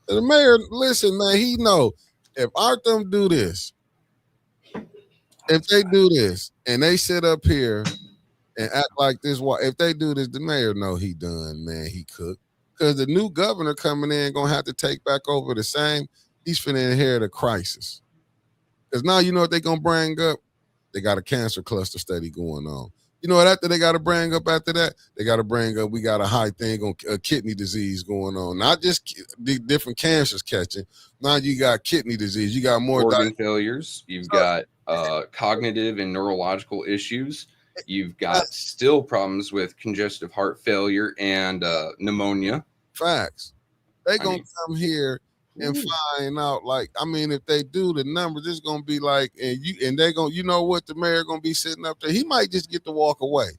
The mayor, listen, man, he know if Art them do this, if they do this, and they sit up here and act like this, if they do this, the mayor know he done, man, he cooked. Because the new governor coming in gonna have to take back over the same. He's finna inherit a crisis. Because now you know what they gonna bring up? They got a cancer cluster study going on. You know what after they got to bring up after that? They got to bring up we got a high thing on kidney disease going on. Not just different cancers catching. Now you got kidney disease. You got more organ failures. You've got cognitive and neurological issues. You've got still problems with congestive heart failure and pneumonia. Facts. They gonna come here and find out, like, I mean, if they do the numbers, it's gonna be like, and they gonna, you know what, the mayor gonna be sitting up there. He might just get to walk away.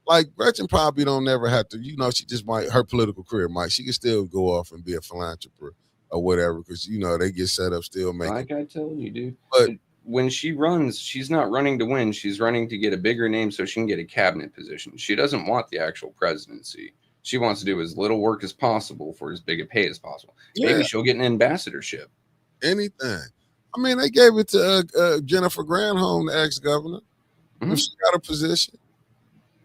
Like Gretchen probably don't never have to, you know, she just might, her political career might, she can still go off and be a philanthropist or whatever, because you know they get set up still making. Like I told you, dude. But when she runs, she's not running to win. She's running to get a bigger name so she can get a cabinet position. She doesn't want the actual presidency. She wants to do as little work as possible for as big a pay as possible. Yeah. Maybe she'll get an ambassadorship. Anything. I mean, they gave it to Jennifer Granholm, the ex-governor. Mm-hmm. She got a position.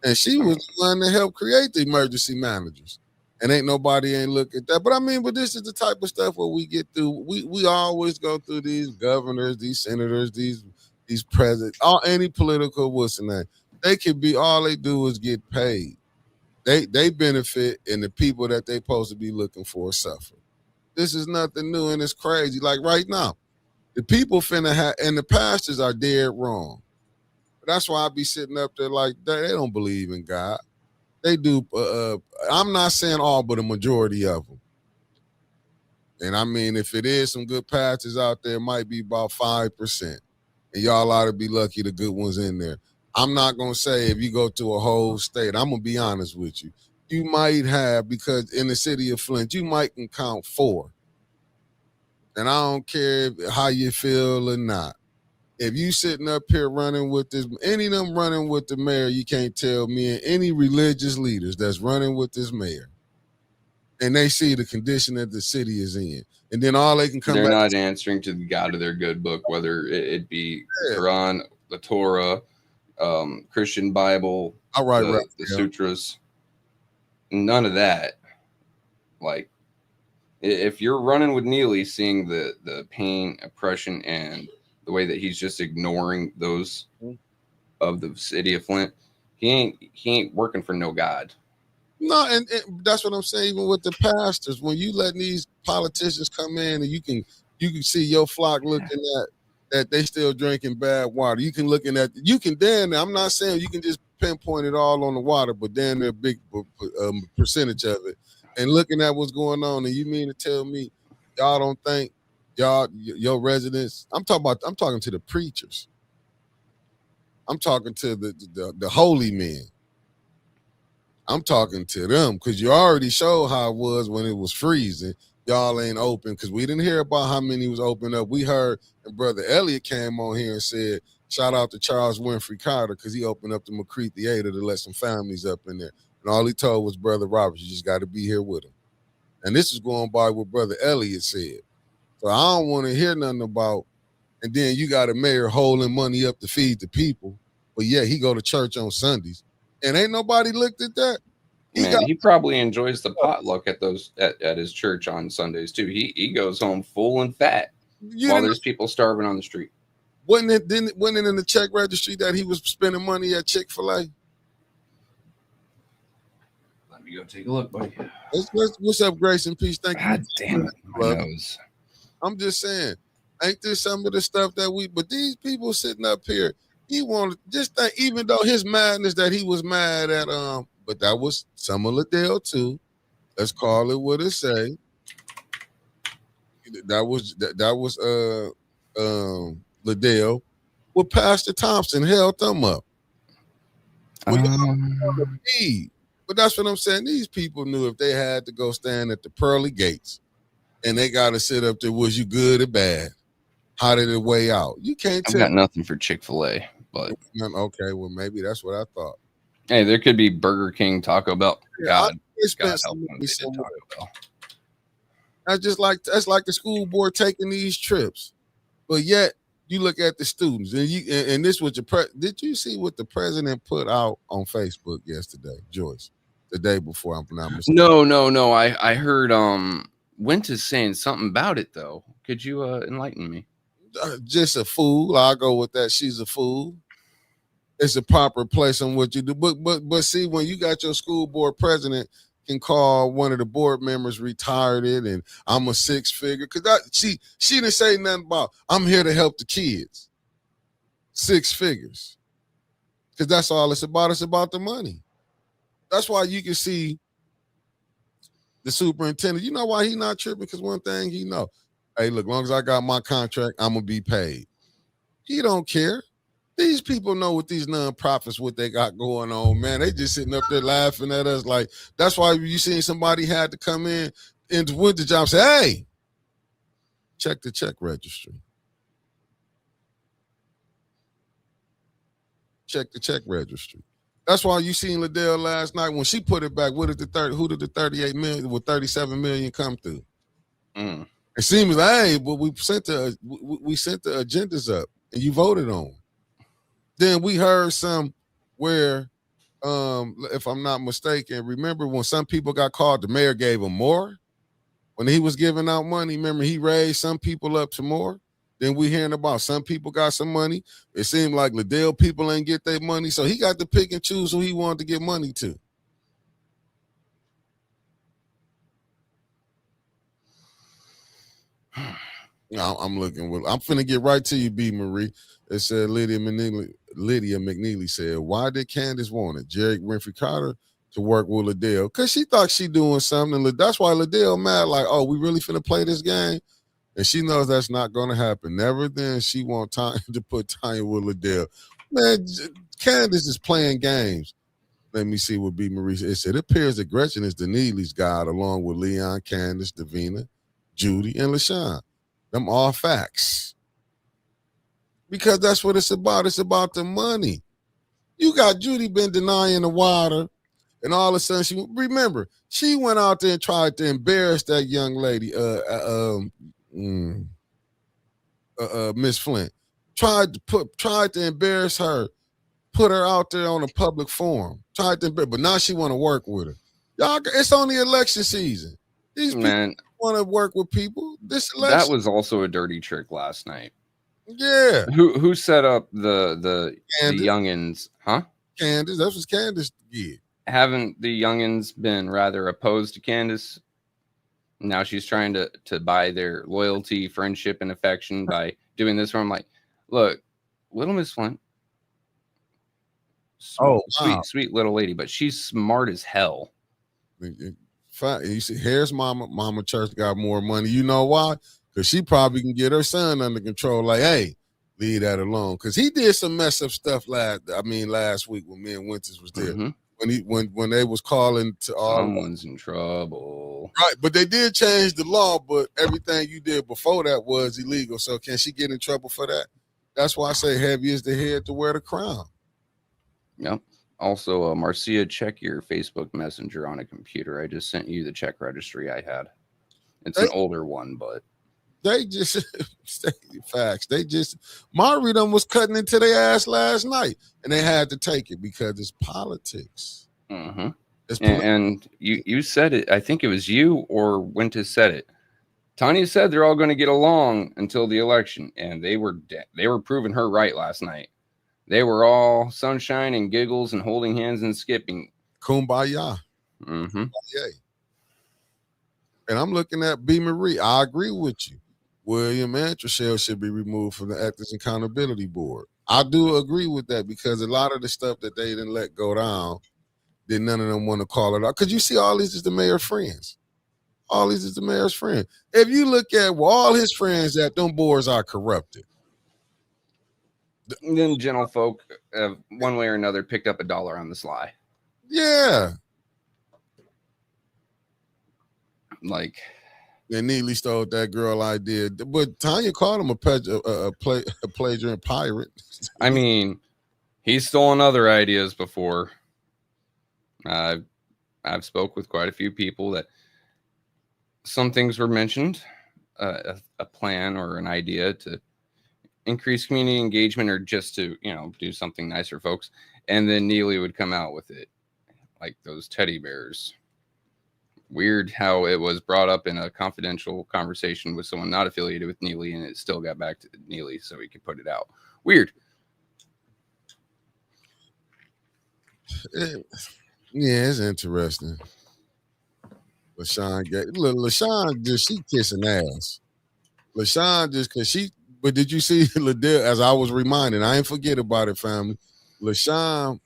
And she was the one to help create the emergency managers. And ain't look at that. But I mean, but this is the type of stuff where we get through. We always go through these governors, these senators, these presidents, any political what's the name. They could be, all they do is get paid. They benefit, and the people that they supposed to be looking for suffer. This is nothing new, and it's crazy. Like right now, the people finna have, and the pastors are dead wrong. That's why I be sitting up there like they don't believe in God. They do. I'm not saying all, but a majority of them. And I mean, if it is some good pastors out there, it might be about 5%. And y'all ought to be lucky the good ones in there. I'm not going to say if you go to a whole state, I'm going to be honest with you. You might have, because in the city of Flint, you might can count 4. And I don't care how you feel or not. If you sitting up here running with this, any of them running with the mayor, you can't tell me, and any religious leaders that's running with this mayor, and they see the condition that the city is in, and then all they can come They're back. They're not answering to the God of their good book, whether it be Quran, the Torah, Christian Bible, the sutras. None of that. Like, if you're running with Neely, seeing the pain, oppression, and the way that he's just ignoring those of the city of Flint, he ain't working for no God. No, and that's what I'm saying. Even with the pastors, when you letting these politicians come in, and you can see your flock looking at that they still drinking bad water. You can I'm not saying you can just pinpoint it all on the water, but then they're a big percentage of it. And looking at what's going on, and you mean to tell me y'all don't think your residents? I'm talking to the preachers. I'm talking to the holy men. I'm talking to them, because you already showed how it was when it was freezing. Y'all ain't open, because we didn't hear about how many was open up. We heard, and Brother Elliott came on here and said, shout out to Charles Winfrey Carter, because he opened up the McCree Theater to let some families up in there. And all he told was, Brother Roberts, you just got to be here with him. And this is going by what Brother Elliott said. So I don't want to hear nothing about, and then you got a mayor holding money up to feed the people. but yeah, he go to church on Sundays, and ain't nobody looked at that. He probably enjoys the potluck at his church on Sundays too. He goes home full and fat while there's people starving on the street. Wasn't it in the check registry that he was spending money at Chick-fil-A? Let me go take a look, buddy. What's up, Grace and Peace? Thank you. God damn it, my nose. I'm just saying, ain't this some of the stuff that but these people sitting up here, he wanted just think, even though his madness that he was mad at, but that was some of Liddell too. Let's call it what it say. That was Liddell. Well, Pastor Thompson held them up. But that's what I'm saying. These people knew if they had to go stand at the pearly gates and they got to sit up there, was you good or bad? How did it weigh out? You can't tell. I've got nothing for Chick-fil-A, but okay, well, maybe that's what I thought. Hey, there could be Burger King, Taco Bell. God help them if they did Taco Bell. That's like the school board taking these trips, but yet you look at the students and this was did you see what the president put out on Facebook yesterday, Joyce? The day before, I'm not mistaken. No. I heard Went is saying something about it though. Could you enlighten me? Just a fool. I'll go with that. She's a fool. It's a proper place on what you do. But see, when you got your school board president can call one of the board members retired and I'm a six-figure. Because she didn't say nothing about I'm here to help the kids. 6 figures. Because that's all it's about. It's about the money. That's why you can see the superintendent. You know why he not tripping? Because one thing he know. Hey, look, as long as I got my contract, I'm going to be paid. He don't care. These people know what these nonprofits, what they got going on, man. They just sitting up there laughing at us. Like, that's why you seen somebody had to come in and with the job say, hey, check the check registry. Check the check registry. That's why you seen Liddell last night when she put it back. Who did the 38 million with 37 million come through? It seems like, hey, but we sent the agendas up and you voted on. Then we heard some where, if I'm not mistaken, remember when some people got called, the mayor gave them more when he was giving out money. Remember, he raised some people up to more. Then we hearing about some people got some money. It seemed like Liddell people ain't get their money, so he got to pick and choose who he wanted to give money to. I'm looking. I'm finna get right to you, B. Marie. It said Lydia McNeely said, why did Candace want it? Jerry Winfrey Carter to work with Liddell? Because she thought she doing something. That's why Liddell mad, like, oh, we really finna play this game? And she knows that's not going to happen. Never then she want time to put time with Liddell. Man, Candace is playing games. Let me see what B. Marie said. It said, it appears that Gretchen is the Neely's god along with Leon, Candace, Davina, Judy, and LaShawn. Them all facts. Because that's what it's about. It's about the money. You got Judy been denying the water, and all of a sudden she went out there and tried to embarrass that young lady, Miss Flint. Tried to embarrass her, put her out there on a public forum. But now she want to work with her. Y'all, it's only election season. These people want to work with people. This election. That was also a dirty trick last night. Yeah. Who set up the youngins? Huh? Candace. That's what Candace did. Haven't the youngins been rather opposed to Candace? Now she's trying to buy their loyalty, friendship, and affection by doing this. Where I'm like, look, little Miss Flint. Sweet little lady, but she's smart as hell. You see, Harris Mama Church got more money. You know why? Because she probably can get her son under control. Like, hey, leave that alone. Because he did some mess up stuff last week when me and Winters was there. When they was calling to all someone's in trouble. Right, but they did change the law, but everything you did before that was illegal. So can she get in trouble for that? That's why I say heavy is the head to wear the crown. Yep. Also, Marcia, check your Facebook Messenger on a computer. I just sent you the check registry I had. It's an older one, but They just facts. They just Maury them was cutting into their ass last night, and they had to take it because it's politics. Mm-hmm. It's and you said it. I think it was you or Winters said it. Tanya said they're all going to get along until the election, and they were proving her right last night. They were all sunshine and giggles and holding hands and skipping. kumbaya. Mm-hmm. Yay. And I'm looking at B. Marie. I agree with you. William and Trishelle should be removed from the Ethics Accountability Board. I do agree with that because a lot of the stuff that they didn't let go down, then none of them want to call it out. Because you see, all these is the mayor's friends. All these is the mayor's friend. If you look at all his friends, that them boards are corrupted. Then gentle folk, one way or another, picked up $1 on the sly. Yeah. Like, and neatly stole that girl idea. But Tanya called him a plagiaristic pirate. I mean, he's stolen other ideas before. I've spoke with quite a few people that some things were mentioned, a plan or an idea to increase community engagement or just to, do something nice for folks. And then Neely would come out with it, like those teddy bears. Weird how it was brought up in a confidential conversation with someone not affiliated with Neely, and it still got back to Neely so he could put it out. Weird. Yeah, it's interesting. LaShawn just she kissing ass. LaShawn just because she. But did you see Liddell? As I was reminded, I ain't forget about it, family. Liddell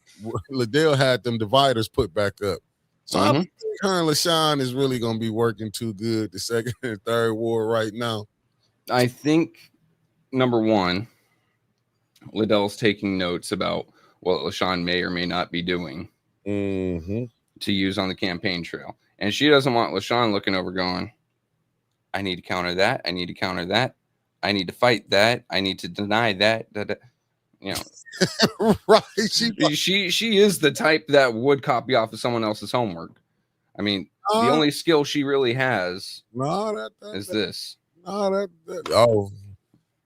had them dividers put back up. So I think her and LaShawn is really going to be working too good the second and third ward right now. I think, number one, Liddell's taking notes about what LaShawn may or may not be doing to use on the campaign trail. And she doesn't want LaShawn looking over going, I need to counter that. I need to counter that. I need to fight that. I need to deny that. Right. She is the type that would copy off of someone else's homework. I mean, the only skill she really has is this. And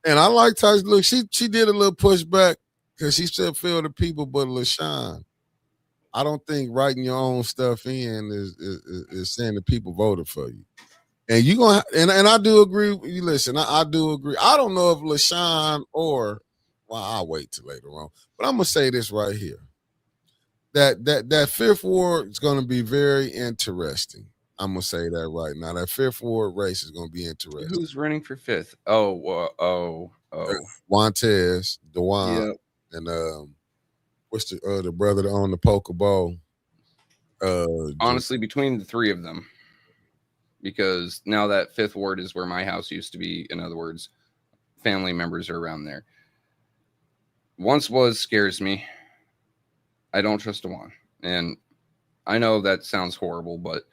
I liked how look. She did a little pushback because she said feel the people, but LaShawn, I don't think writing your own stuff in is saying the people voted for you. And you gonna and I do agree. You listen, I do agree. I don't know if LaShawn or I'll wait till later on. But I'm gonna say this right here. That fifth ward is gonna be very interesting. I'm gonna say that right now. That fifth ward race is gonna be interesting. Who's running for fifth? Oh. Montez, Dewan, and what's the brother that owned the Poker Bowl? Honestly, between the three of them. Because now that fifth ward is where my house used to be. In other words, family members are around there. Once was scares me. I don't trust Dewan. And I know that sounds horrible, but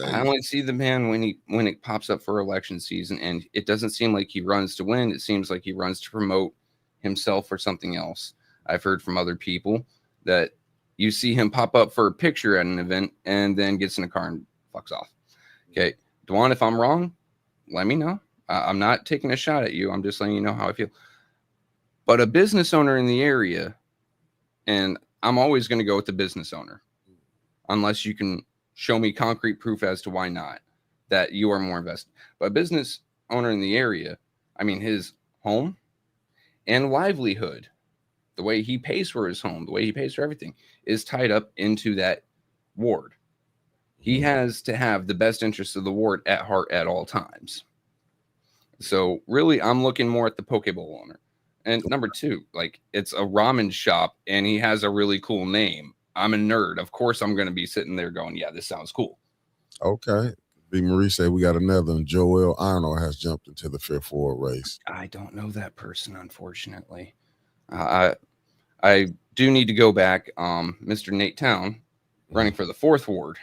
I only see the man when it pops up for election season, and it doesn't seem like he runs to win. It seems like he runs to promote himself or something else. I've heard from other people that you see him pop up for a picture at an event and then gets in a car and fucks off. Okay, Dewan, if I'm wrong, let me know. I'm not taking a shot at you. I'm just letting you know how I feel. But a business owner in the area, and I'm always going to go with the business owner, unless you can show me concrete proof as to why not, that you are more invested. But a business owner in the area, I mean, his home and livelihood, the way he pays for his home, the way he pays for everything, is tied up into that ward. He has to have the best interests of the ward at heart at all times. So really, I'm looking more at the Poke Bowl owner. And number two, like, it's a ramen shop and he has a really cool name. I'm a nerd. Of course, I'm going to be sitting there going, yeah, this sounds cool. Okay. B. Marie said we got another one. Joel Arnold has jumped into the fifth ward race. I don't know that person, unfortunately. I do need to go back. Mr. Nate Town, running for the fourth ward,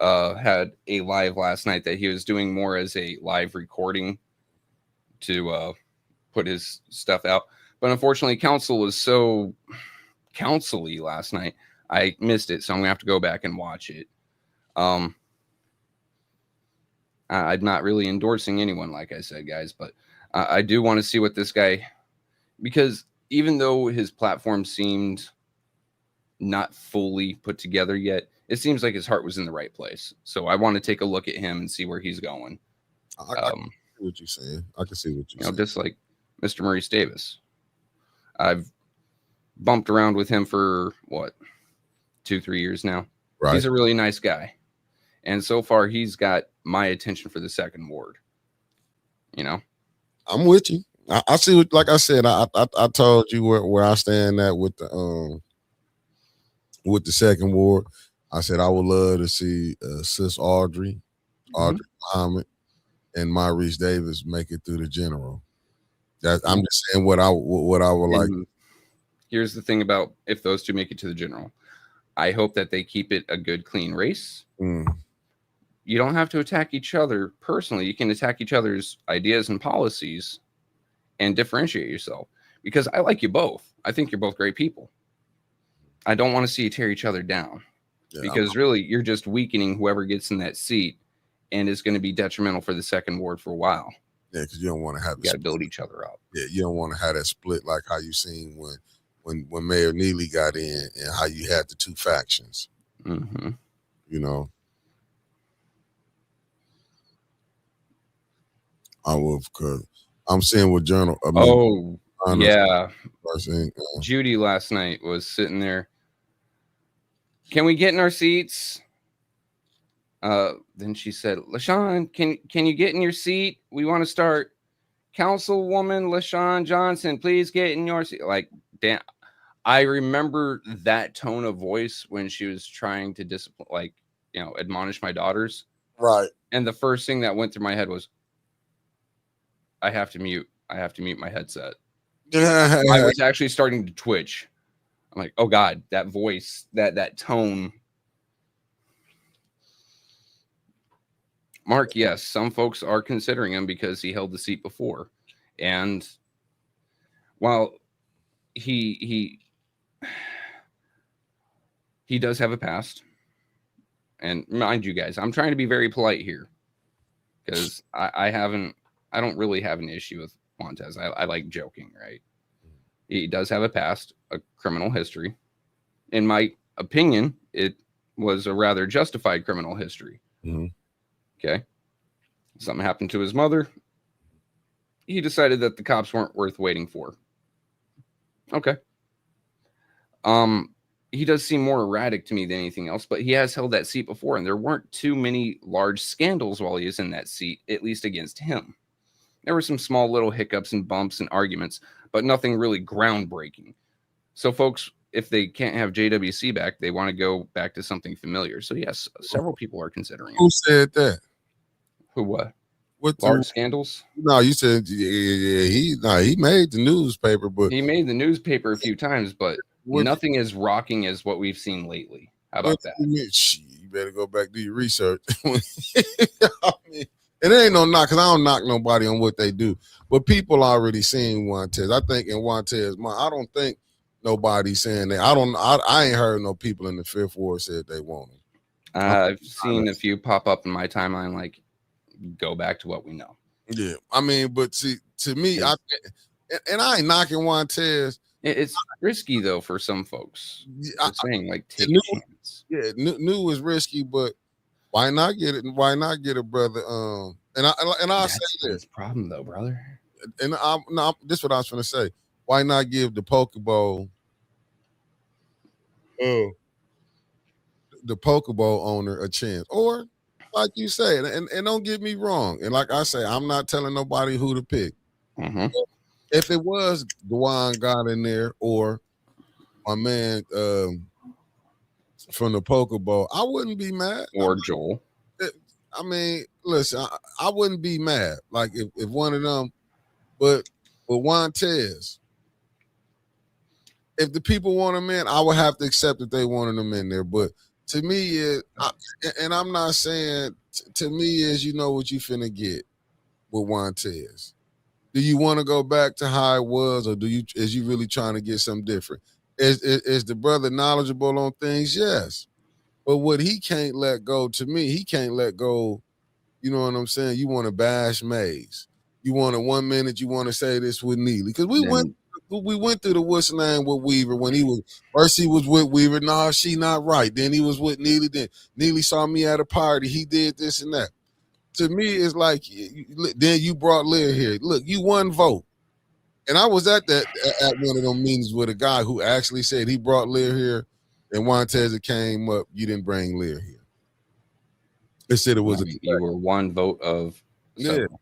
had a live last night that he was doing more as a live recording to put his stuff out. But unfortunately, council was so council-y last night. I missed it, so I'm going to have to go back and watch it. I'm not really endorsing anyone, like I said, guys, but I do want to see what this guy, because even though his platform seemed not fully put together yet, it seems like his heart was in the right place. So I want to take a look at him and see where he's going. I can see what you're saying. I can see what you're saying. Just like Mr. Maurice Davis. I've bumped around with him for, 2-3 years now. Right. He's a really nice guy. And so far, he's got my attention for the second ward. I'm with you. I see what, like I said, I told you where I stand at with the second ward. I said I would love to see Sis Audrey Muhammad, and Maurice Davis make it through the general. I'm just saying what I would like. Here's the thing about if those two make it to the general. I hope that they keep it a good, clean race. You don't have to attack each other personally. You can attack each other's ideas and policies and differentiate yourself, because I like you both. I think you're both great people. I don't want to see you tear each other down, because really you're just weakening whoever gets in that seat, and is going to be detrimental for the second ward for a while. Yeah, because you don't want to have to build each other up. Yeah, you don't want to have that split like how you seen when Mayor Neely got in, and how you had the two factions. Because I'm seeing what journal. Judy last night was sitting there. Can we get in our seats? Then she said, LaShawn, can you get in your seat? We want to start. Councilwoman LaShawn Johnson, please get in your seat. Like, damn, I remember that tone of voice when she was trying to discipline, admonish my daughters. Right. And the first thing that went through my head was, I have to mute my headset. I was actually starting to twitch. I'm like, oh God, that voice, that tone. Mark, yes, some folks are considering him because he held the seat before. And while he does have a past, and mind you guys, I'm trying to be very polite here, because I don't really have an issue with Montez. I like joking, right? He does have a past, a criminal history. In my opinion, it was a rather justified criminal history. Okay. Something happened to his mother. He decided that the cops weren't worth waiting for. Okay. He does seem more erratic to me than anything else, but he has held that seat before, and there weren't too many large scandals while he was in that seat, at least against him. There were some small little hiccups and bumps and arguments, but nothing really groundbreaking. So folks, if they can't have JWC back, they want to go back to something familiar. So yes, several people are considering it. Who said that? Who what? What large scandals? No, you said he made the newspaper, but he made the newspaper a few times, but nothing as rocking as what we've seen lately. How about that? You better go back do your research. I mean, it ain't no knock, because I don't knock nobody on what they do, but people already seen Juantez. I think in Juantez, I don't think nobody's saying that. I ain't heard no people in the Fifth Ward said they want him. I've seen a few pop up in my timeline, like, go back to what we know. Yeah, I mean, but see, to me, I ain't knocking Juantez. It's risky though for some folks. I'm saying, like, take a chance. Yeah, new is risky, but why not get it? Why not get a brother? And I say this problem though, brother. And this is what I was going to say. Why not give the Pokeball, the Pokeball owner a chance? Or, like you say, and don't get me wrong, and like I say, I'm not telling nobody who to pick. If it was Dwan got in there, or my man from the Pokeball, I wouldn't be mad. Or Joel. I mean, listen, I wouldn't be mad. Like if one of them, but Juantez, if the people want him in, I would have to accept that they wanted him in there. But to me, and I'm not saying, to me is, you know what you finna get with Juantez. Do you want to go back to how it was, or is you really trying to get something different? Is the brother knowledgeable on things? Yes. But what he can't let go, to me, he can't let go You know what I'm saying? You want to bash Mays. You want to 1 minute you want to say this with Neely because we went through the what's name with Weaver when he was first he was with Weaver. Nah, she not right. Then he was with Neely. Then Neely saw me at a party. He did this and that. To me, it's like then you brought Lear here. Look, you won vote. And I was at one of them meetings with a guy who actually said he brought Lear here, and Montez came up. You didn't bring Lear here. They said it was you were one vote of several.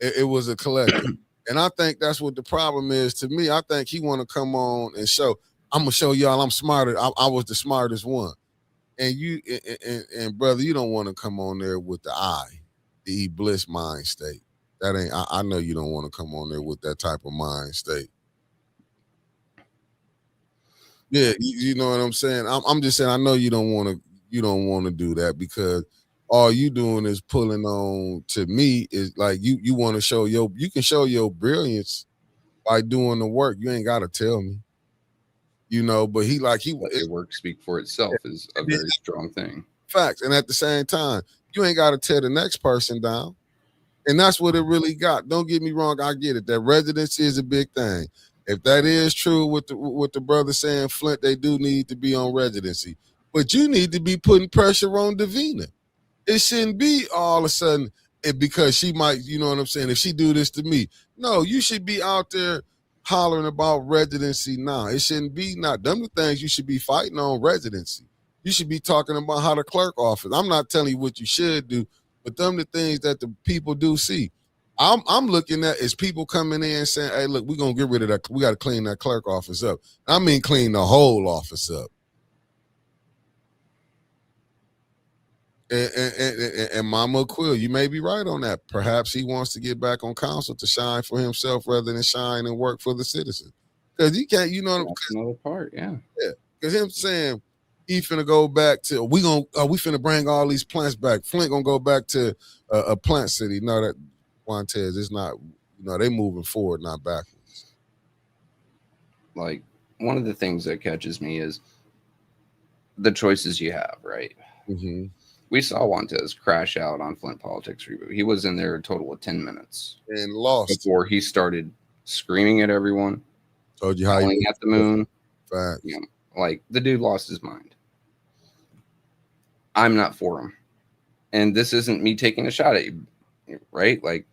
Yeah, it was a collective, and I think that's what the problem is. To me, I think he want to come on and show. I'm gonna show y'all I'm smarter. I was the smartest one, and you and brother, you don't want to come on there with the bliss mind state. That ain't. I know you don't want to come on there with that type of mind state. Yeah, you know what I'm saying. I'm just saying. I know you don't want to. You don't want to do that because all you doing is pulling on. To me, is like you want to show you can show your brilliance by doing the work. You ain't got to tell me. You know, but let your work speak for itself is a very strong thing. Facts, and at the same time, you ain't got to tear the next person down. And that's what it really got. Don't get me wrong. I get it. That residency is a big thing. If that is true with the brother saying Flint, they do need to be on residency. But you need to be putting pressure on Davina. It shouldn't be all of a sudden because she might, you know what I'm saying, if she do this to me. No, you should be out there hollering about residency now. It shouldn't be not them the things you should be fighting on residency. You should be talking about how the clerk office. I'm not telling you what you should do. But them the things that the people do see. I'm looking at is people coming in saying, hey, look, we're going to get rid of that. We got to clean that clerk office up. I mean, clean the whole office up. And Mama Quill, you may be right on that. Perhaps he wants to get back on council to shine for himself rather than shine and work for the citizens. Because he can't, you know. That's another part, yeah. Yeah, because him saying, he finna go back to we finna bring all these plants back. Flint gonna go back to a plant city. No, that Montez is not. You know, they moving forward, not backwards. Like one of the things that catches me is the choices you have. Right. Mm-hmm. We saw Montez crash out on Flint Politics Reboot. He was in there a total of 10 minutes and lost before he started screaming at everyone. Told you how yelling at the moon. Fact. You know, like the dude lost his mind. I'm not for him. And this isn't me taking a shot at you, right? Like,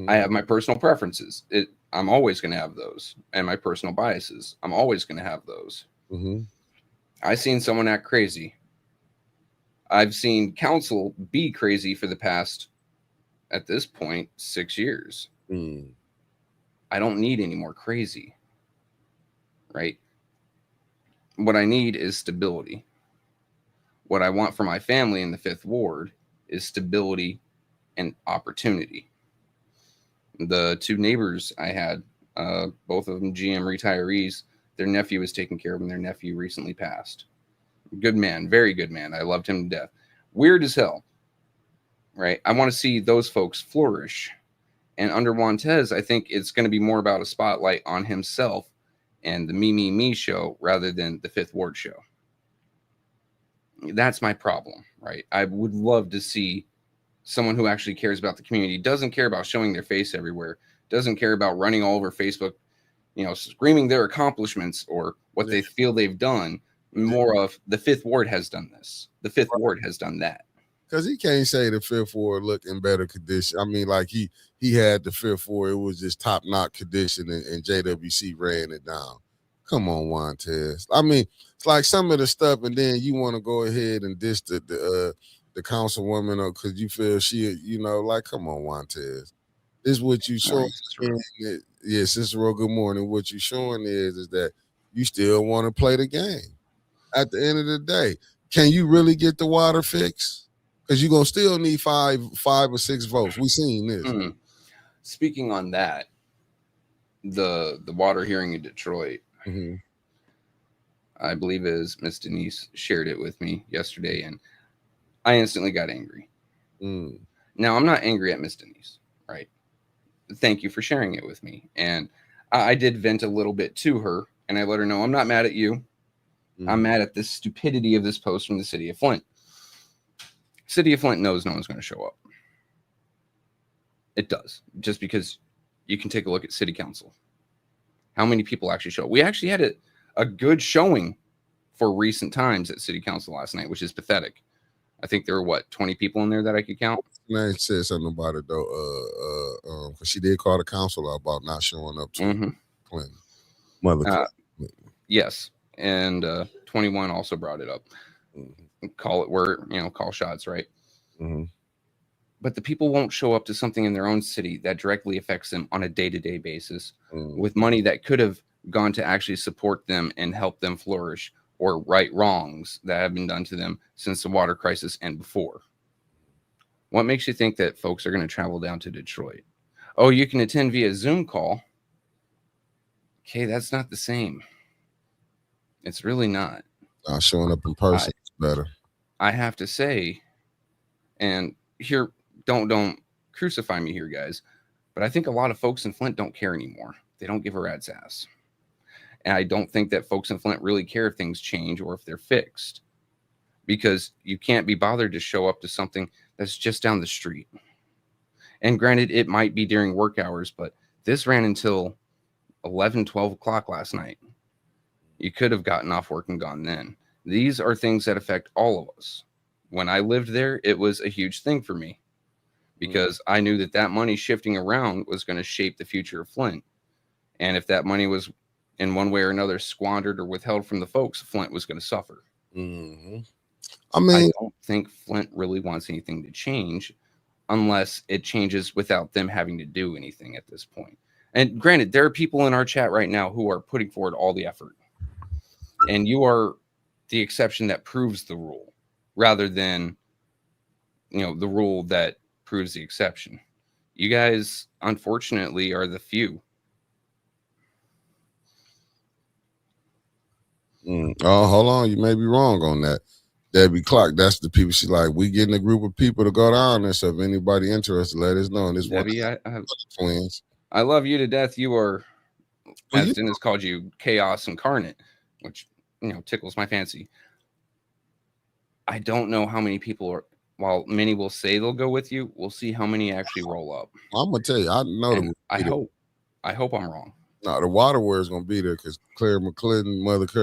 I have my personal preferences. I'm always going to have those. And my personal biases. I'm always going to have those. Mm-hmm. I've seen someone act crazy. I've seen council be crazy for the past, at this point, 6 years. I don't need any more crazy, right? What I need is stability. What I want for my family in the 5th Ward is stability and opportunity. The 2 neighbors I had, both of them GM retirees, their nephew was taken care of and their nephew recently passed. Good man, very good man. I loved him to death. Weird as hell, right? I want to see those folks flourish. And under Montez, I think it's going to be more about a spotlight on himself and the me show rather than the 5th Ward show. That's my problem, right? I would love to see someone who actually cares about the community, doesn't care about showing their face everywhere, doesn't care about running all over Facebook, you know, screaming their accomplishments or what they feel they've done. More of the 5th Ward has done this. The 5th Ward has done that. Because he can't say the 5th Ward look in better condition. I mean, like he had the 5th Ward. It was just top-notch condition, and JWC ran it down. Come on, Montez. I mean, it's like some of the stuff, and then you want to go ahead and diss the councilwoman because you feel she, you know, like, come on, Montez. This is what you showing. Yeah, Cicero, good morning. What you showing is that you still want to play the game. At the end of the day, can you really get the water fixed? Because you're going to still need five or six votes. We've seen this. Mm-hmm. Speaking on that, the water hearing in Detroit, I believe is Miss Denise shared it with me yesterday, and I instantly got angry. Now, I'm not angry at Miss Denise, right? Thank you for sharing it with me. And I did vent a little bit to her, and I let her know I'm not mad at you. I'm mad at the stupidity of this post from the city of Flint. City of Flint knows no one's going to show up. It does. Just because you can take a look at city council. How many people actually show up? We actually had a good showing for recent times at city council last night, which is pathetic. I think there were 20 people in there that I could count. I said something about it though, because she did call the council about not showing up to Clinton. Mother Clinton. Yes, and 21 also brought it up. Call it where call shots, right? But the people won't show up to something in their own city that directly affects them on a day-to-day basis with money that could have gone to actually support them and help them flourish or right wrongs that have been done to them since the water crisis and before. What makes you think that folks are going to travel down to Detroit? Oh, you can attend via Zoom call. Okay, that's not the same. It's really not. Showing up in person is better. I have to say, and here, don't crucify me here, guys, but I think a lot of folks in Flint don't care anymore. They don't give a rat's ass. And I don't think that folks in Flint really care if things change or if they're fixed, because you can't be bothered to show up to something that's just down the street. And granted, it might be during work hours, but this ran until 11, 12 o'clock last night. You could have gotten off work and gone then. These are things that affect all of us. When I lived there, it was a huge thing for me because I knew that money shifting around was going to shape the future of Flint. And if that money was in one way or another squandered or withheld from the folks, Flint was going to suffer. I don't think Flint really wants anything to change unless it changes without them having to do anything at this point. And granted, there are people in our chat right now who are putting forward all the effort. And you are the exception that proves the rule rather than, the rule that proves the exception. You guys, unfortunately, are the few. Oh, hold on. You may be wrong on that. Debbie Clark, that's the people she like. We getting a group of people to go down there. So if anybody interested, let us know. And this Debbie, twins. I love you to death. You are, as Dennis called you, chaos incarnate, which tickles my fancy. I don't know how many people are. While many will say they'll go with you, we'll see how many actually roll up. I'm gonna tell you, I know. I hope I'm wrong. No, the water word is gonna be there because Mama Claire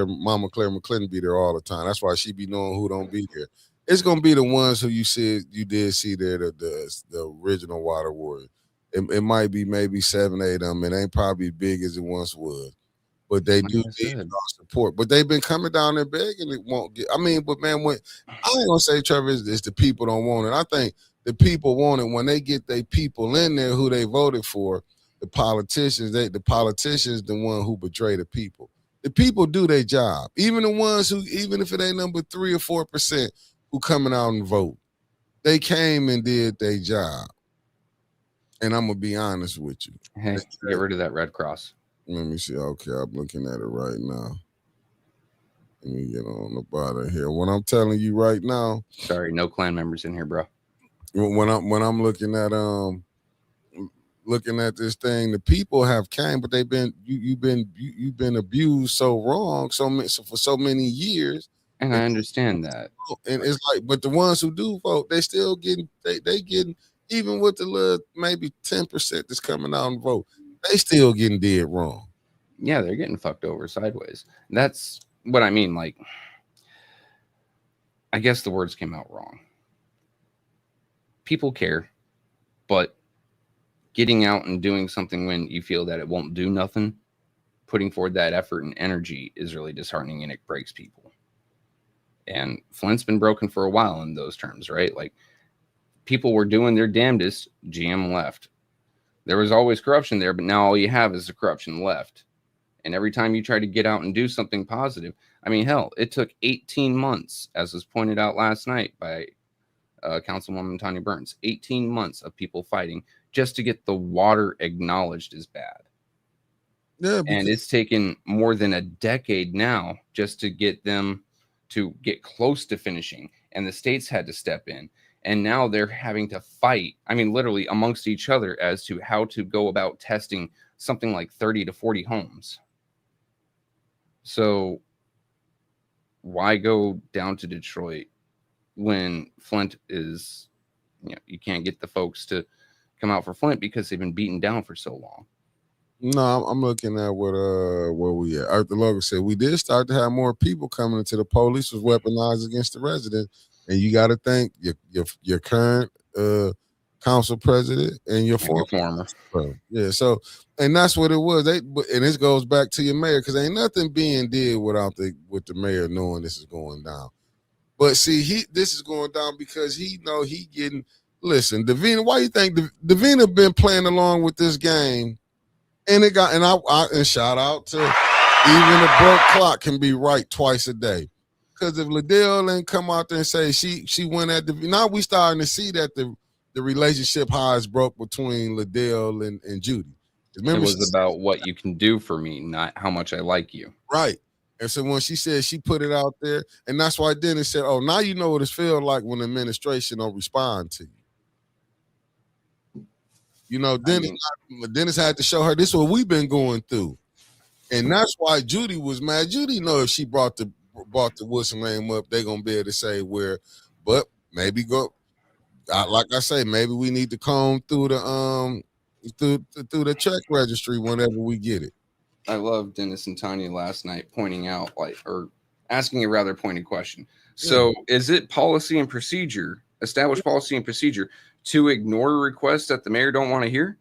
McClinton be there all the time. That's why she be knowing who don't be there. It's gonna be the ones who you said you did see there, the original water word. It might be maybe 7, 8 of them. It ain't probably big as it once was, but they do need our support. But they've been coming down there begging it won't get. I mean, but man, I ain't gonna say, Trevor, it's the people don't want it. I think the people want it when they get their people in there who they voted for. The politicians, the the one who betray the people. The people do their job. Even the ones who, even if it ain't number 3 or 4% who coming out and vote, they came and did their job. And I'm gonna be honest with you. Hey, get rid of that red cross. Let me see. Okay, I'm looking at it right now. Let me get on the bottom here. What I'm telling you right now. Sorry, no clan members in here, bro. When I'm looking at this thing, the people have came, but they've been you've been abused so wrong for so many years. And I understand that. And it's like, but the ones who do vote, they still getting they getting, even with the little maybe 10% that's coming out and vote, they still getting dead wrong. Yeah, they're getting fucked over sideways. That's what I mean. Like, I guess the words came out wrong. People care, but getting out and doing something when you feel that it won't do nothing, putting forward that effort and energy is really disheartening, and it breaks people. And Flint's been broken for a while in those terms, right? Like, people were doing their damnedest, GM left. There was always corruption there, but now all you have is the corruption left. And every time you try to get out and do something positive, I mean, hell, it took 18 months, as was pointed out last night by Councilwoman Tanya Burns, 18 months of people fighting just to get the water acknowledged as bad. Yeah, and it's taken more than a decade now just to get them to get close to finishing. And the states had to step in. And now they're having to fight, I mean, literally amongst each other as to how to go about testing something like 30 to 40 homes. So why go down to Detroit when Flint is, you can't get the folks to come out for Flint because they've been beaten down for so long. No, I'm looking at where we at. Arthur Logan said we did start to have more people coming into the police was weaponized against the residents, and you got to thank your current council president and your former. Yeah, so and that's what it was. And this goes back to your mayor because ain't nothing being did with the mayor knowing this is going down. But see, this is going down because he know he getting. Listen, Davina, why you think Davina been playing along with this game? And I shout out to even a broke clock can be right twice a day. Because if Liddell ain't come out there and say she went at now we starting to see that the relationship how it's broke between Liddell and Judy. Remember, it was about what you can do for me, not how much I like you. Right. And so when she said she put it out there, and that's why Dennis said, oh, now you know what it feels like when the administration don't respond to you. You know, Dennis had to show her this is what we've been going through. And that's why Judy was mad. Judy know if she brought the Wilson name up, they're gonna be able to say where, but maybe like I say, maybe we need to comb through the through the check registry whenever we get it. I love Dennis and Tanya last night pointing out or asking a rather pointed question. So is it established policy and procedure to ignore requests that the mayor don't want to hear?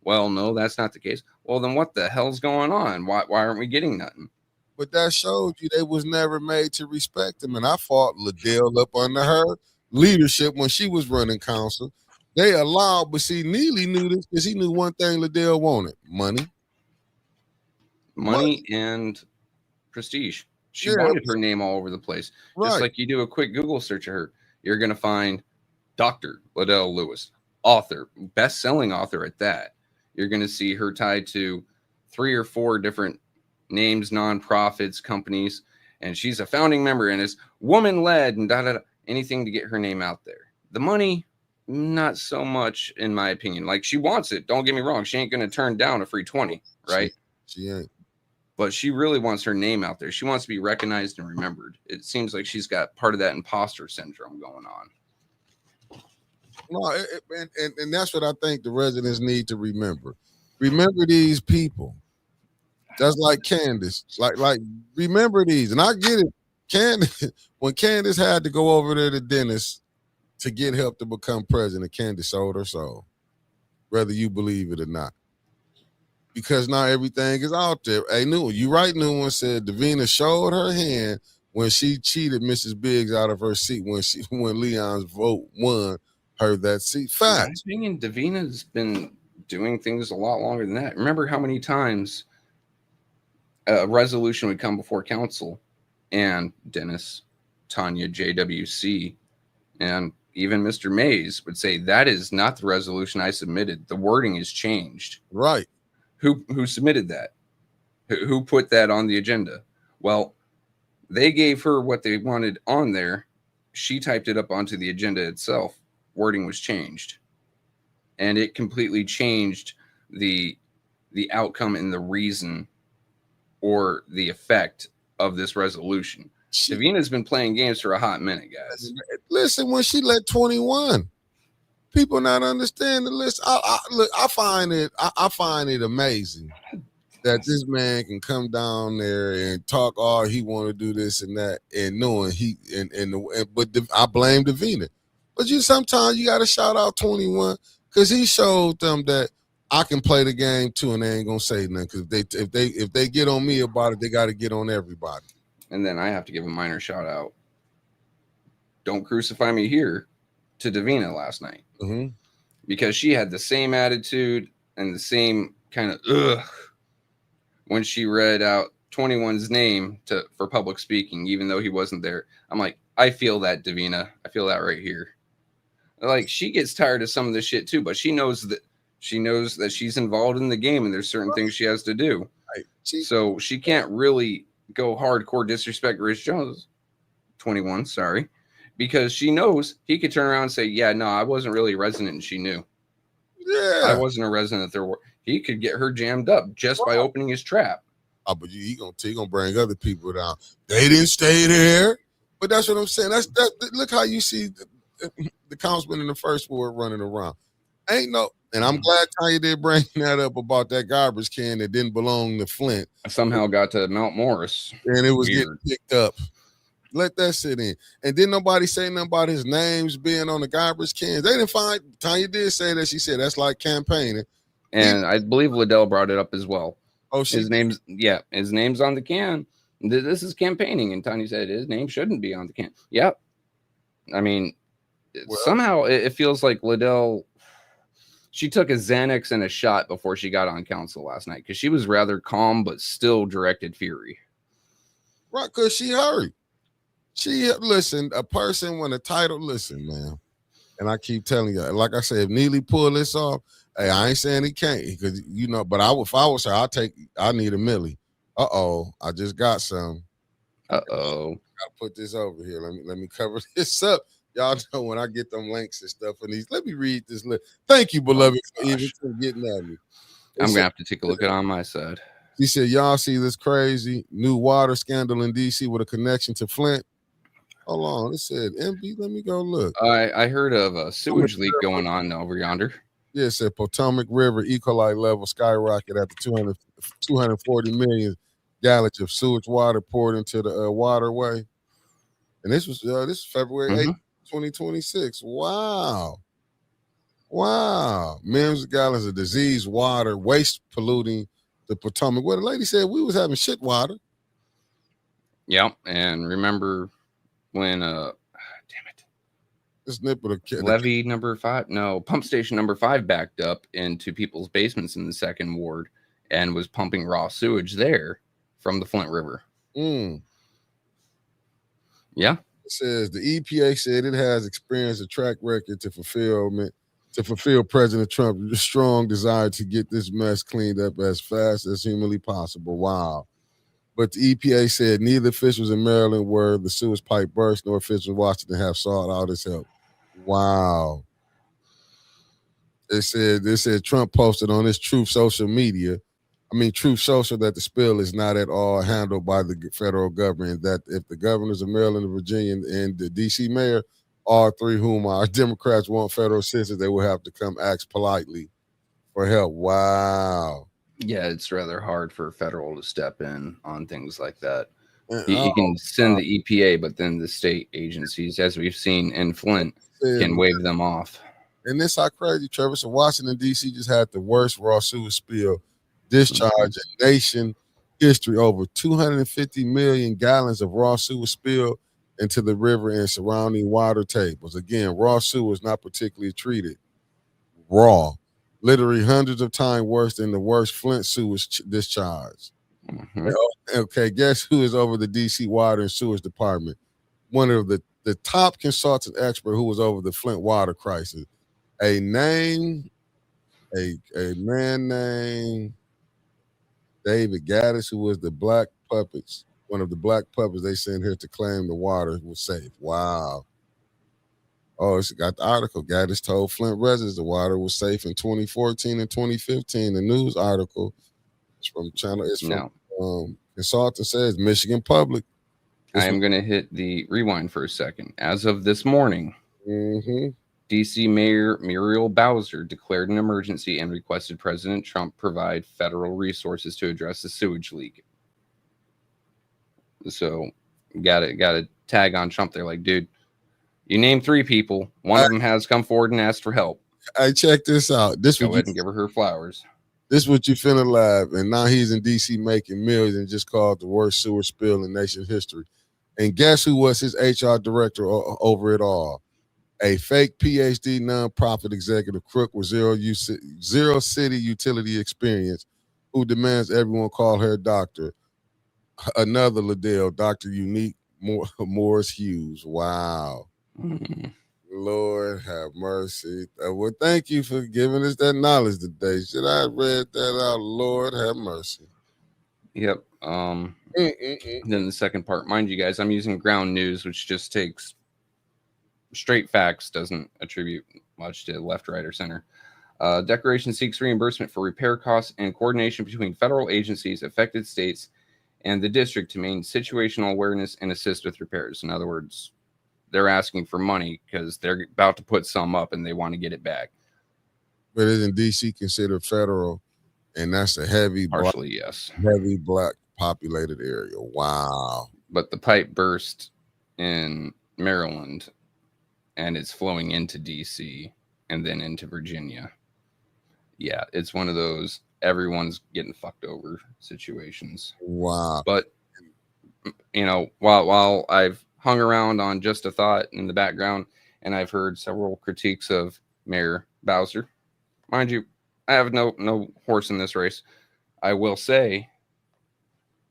Well, no, that's not the case. Well, then what the hell's going on? Why aren't we getting nothing? But that showed you they was never made to respect him. And I fought Liddell up under her leadership when she was running council. They allowed, but see, Neely knew this because he knew one thing Liddell wanted: money and prestige. She wanted her name all over the place. Right. Just like you do a quick Google search of her, you're going to find Dr. Liddell Lewis, author, best-selling author at that. You're going to see her tied to 3 or 4 different names, nonprofits, companies, and she's a founding member and is woman-led and anything to get her name out there. The money, not so much, in my opinion. Like, she wants it. Don't get me wrong. She ain't going to turn down a free 20, right? She ain't. But she really wants her name out there. She wants to be recognized and remembered. It seems like she's got part of that imposter syndrome going on. No, and that's what I think the residents need to remember. Remember these people. That's like Candace. Like remember these. And I get it. When Candace had to go over there to Dennis to get help to become president, Candace sold her soul. Whether you believe it or not. Because now everything is out there. Hey, you right, New One said Davina showed her hand when she cheated Mrs. Biggs out of her seat when Leon's vote won her that seat. Fact. In my opinion, Davina's been doing things a lot longer than that. Remember how many times a resolution would come before council and Dennis, Tanya, JWC, and even Mr. Mays would say, that is not the resolution I submitted. The wording is changed. Right. Who submitted that? Who put that on the agenda? Well, they gave her what they wanted on there. She typed it up onto the agenda itself. Wording was changed. And it completely changed the outcome and the reason or the effect of this resolution. Davina's been playing games for a hot minute, guys. Listen, when she let 21, people not understand the list. I find it amazing that this man can come down there and talk all he want to do this and that, and knowing I blame Davina. But sometimes you got to shout out 21 because he showed them that I can play the game too, and they ain't gonna say nothing. Because if they get on me about it, they got to get on everybody. And then I have to give a minor shout out. Don't crucify me here to Davina last night. Mm-hmm. Because she had the same attitude and the same kind of ugh when she read out 21's name for public speaking, even though he wasn't there. I'm like, I feel that, Davina. I feel that right here. Like, she gets tired of some of this shit too, but she knows that she's involved in the game and there's certain things she has to do. Right. So she can't really go hardcore disrespect Rich Jones, 21, sorry. Because she knows he could turn around and say, yeah, no, I wasn't really a resident, and she knew. Yeah. I wasn't a resident there. He could get her jammed up just by opening his trap. Oh, but he gonna bring other people down. They didn't stay there. But that's what I'm saying. Look how you see the councilman in the first ward running around. And I'm glad Tanya did bring that up about that garbage can that didn't belong to Flint. Somehow got to Mount Morris. And it was Weird. getting picked up. Let that sit in. And didn't nobody say nothing about his names being on the garbage cans. They didn't find, Tanya did say that. She said that's like campaigning. And I believe Liddell brought it up as well. Oh, his name's on the can. This is campaigning. And Tanya said his name shouldn't be on the can. Yep. I mean, somehow it feels like Liddell, she took a Xanax and a shot before she got on council last night because she was rather calm, but still directed fury. Right, because she hurried. Listen, a person when a title, listen, man. And I keep telling you, like I said, if Neely pull this off, hey, I ain't saying he can't, because but if I was her, I need a millie. I just got some. Gotta put this over here. Let me cover this up. Y'all know when I get them links and stuff in these. Let me read this list. Thank you, beloved, for even getting at me. I'm gonna have to take a look at it on my side. He said, y'all see this crazy new water scandal in DC with a connection to Flint? Hold on. It said MB. Let me go look. I heard of a sewage leak going on over yonder. Yeah, it said Potomac River E. coli level skyrocket after 240 million gallons of sewage water poured into the waterway. And this was February 8th, 2026. Wow. Millions of gallons of diseased water, waste polluting the Potomac. Well, the lady said we was having shit water. Yep. And remember when this nipple levee number 5, pump station number 5 backed up into people's basements in the second ward and was pumping raw sewage there from the Flint River. Yeah. It says the EPA said it has experienced a track record to fulfill President Trump's strong desire to get this mess cleaned up as fast as humanly possible. Wow. But the EPA said neither officials in Maryland where the sewage pipe burst nor officials in Washington have sought out its help. Wow. They said Trump posted on his Truth Social that the spill is not at all handled by the federal government, that if the governors of Maryland and Virginia and the DC mayor, all three whom are Democrats, want federal assistance, they will have to come ask politely for help. Wow. Yeah, it's rather hard for federal to step in on things like that. You can send the EPA, but then the state agencies, as we've seen in Flint, can wave them off. And this how crazy, Trevor. So Washington, D.C. just had the worst raw sewage spill discharge in nation history. Over 250 million gallons of raw sewage spilled into the river and surrounding water tables. Again, raw sewage not particularly treated. Raw. Literally hundreds of times worse than the worst Flint sewage discharge. Okay, guess who is over the D.C. Water and Sewage Department? One of the top consultant expert who was over the Flint water crisis. A man named David Gaddis, who was the black puppets, one of the black puppets they sent here to claim the water was safe. Wow. Oh, it's got the article. Gaddis told Flint residents the water was safe in 2014 and 2015. The news article is from Channel. It's from consultant says Michigan Public. I am going to hit the rewind for a second. As of this morning, D.C. Mayor Muriel Bowser declared an emergency and requested President Trump provide federal resources to address the sewage leak. So, got to tag on Trump there, like, dude. You named 3 people. One of them has come forward and asked for help. Hey, check this out. Go ahead and give her flowers. This is what you finna laugh. And now he's in D.C. making millions and just called the worst sewer spill in nation history. And guess who was his HR director over it all? A fake PhD nonprofit executive crook with zero city utility experience who demands everyone call her doctor. Another Liddell, Dr. Unique Morris Hughes. Wow. Lord have mercy. Well, thank you for giving us that knowledge today. Should I have read that out? Lord have mercy. Yep. Then the second part, mind you guys, I'm using Ground News, which just takes straight facts, doesn't attribute much to left, right, or center. Declaration seeks reimbursement for repair costs and coordination between federal agencies, affected states, and the district to maintain situational awareness and assist with repairs. In other words, they're asking for money because they're about to put some up and they want to get it back. But isn't DC considered federal? And that's a Partially, yes. heavy black populated area. Wow. But the pipe burst in Maryland, and it's flowing into DC and then into Virginia. Yeah, it's one of those everyone's getting fucked over situations. Wow. But you know, while I've hung around on Just a Thought in the background, and I've heard several critiques of Mayor Bowser, mind you, I have no horse in this race. I will say,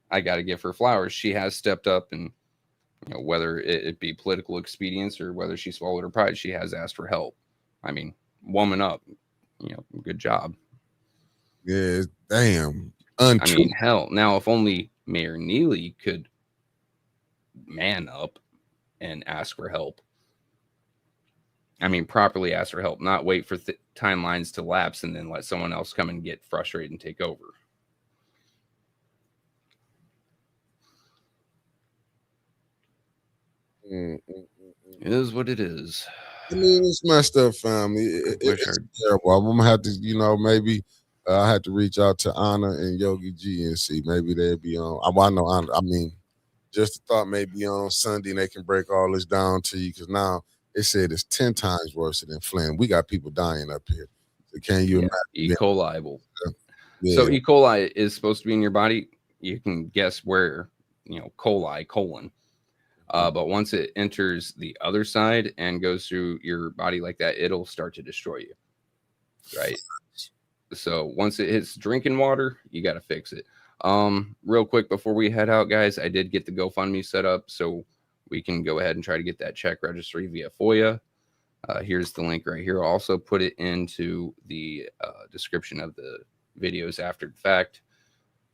I got to give her flowers. She has stepped up, and you know, whether it be political expedience or whether she swallowed her pride, she has asked for help. I mean, woman up, you know, good job. Yeah, damn. I mean, hell, now if only Mayor Neely could man up and ask for help. I mean, properly ask for help, not wait for timelines to lapse and then let someone else come and get frustrated and take over. It is what it is. I mean, it's messed up, family. It's terrible. I'm gonna have to, you know, maybe I had to reach out to Anna and Yogi G and see maybe they'd be on. I know Anna. I mean, just thought maybe on Sunday they can break all this down to you, because now it said it's 10 times worse than Flint. We got people dying up here. So can you imagine? E. coli will. Yeah. So E. coli is supposed to be in your body. You can guess where, you know, colon. But once it enters the other side and goes through your body like that, it'll start to destroy you. Right. So once it hits drinking water, you got to fix it. Real quick before we head out, guys, I did get the GoFundMe set up, so we can go ahead and try to get that check registry via FOIA. Here's the link right here. I'll also put it into the description of the videos after the fact.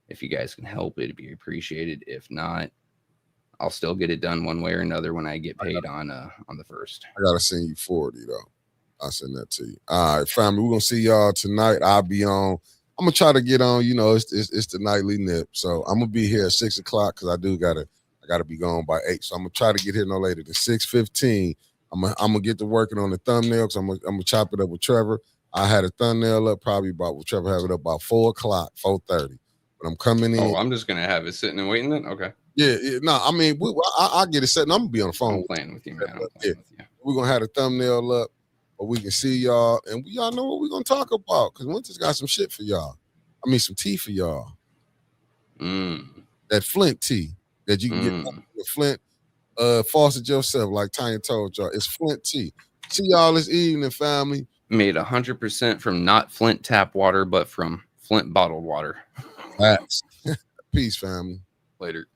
If you guys can help, it'd be appreciated. If not, I'll still get it done one way or another when I get paid on the 1st. I gotta send you 40 though. I'll send that to you. All right, family. We're gonna see y'all tonight. I'll be on. I'm gonna try to get on. You know, it's the nightly nip, so I'm gonna be here at 6 o'clock because I gotta be gone by 8. So I'm gonna try to get here no later than 6:15. I'm gonna get to working on the thumbnail because I'm gonna chop it up with Trevor. I had a thumbnail up probably about with Trevor have it up about 4 o'clock, 4:30. But I'm coming in. Oh, I'm just gonna have it sitting and waiting then. Okay. Yeah, no, I mean, I'll get it set, and I'm gonna be on the phone. I'm playing with you, man. I'm playing with you. We're gonna have the thumbnail up, but we can see y'all, and y'all know what we're gonna talk about. Because Winter's got some shit for y'all. I mean, some tea for y'all. That Flint tea that you can get from the Flint. Faucet yourself, like Tanya told y'all. It's Flint tea. See y'all this evening, family. Made 100% from not Flint tap water, but from Flint bottled water. Facts. Peace, family. Later.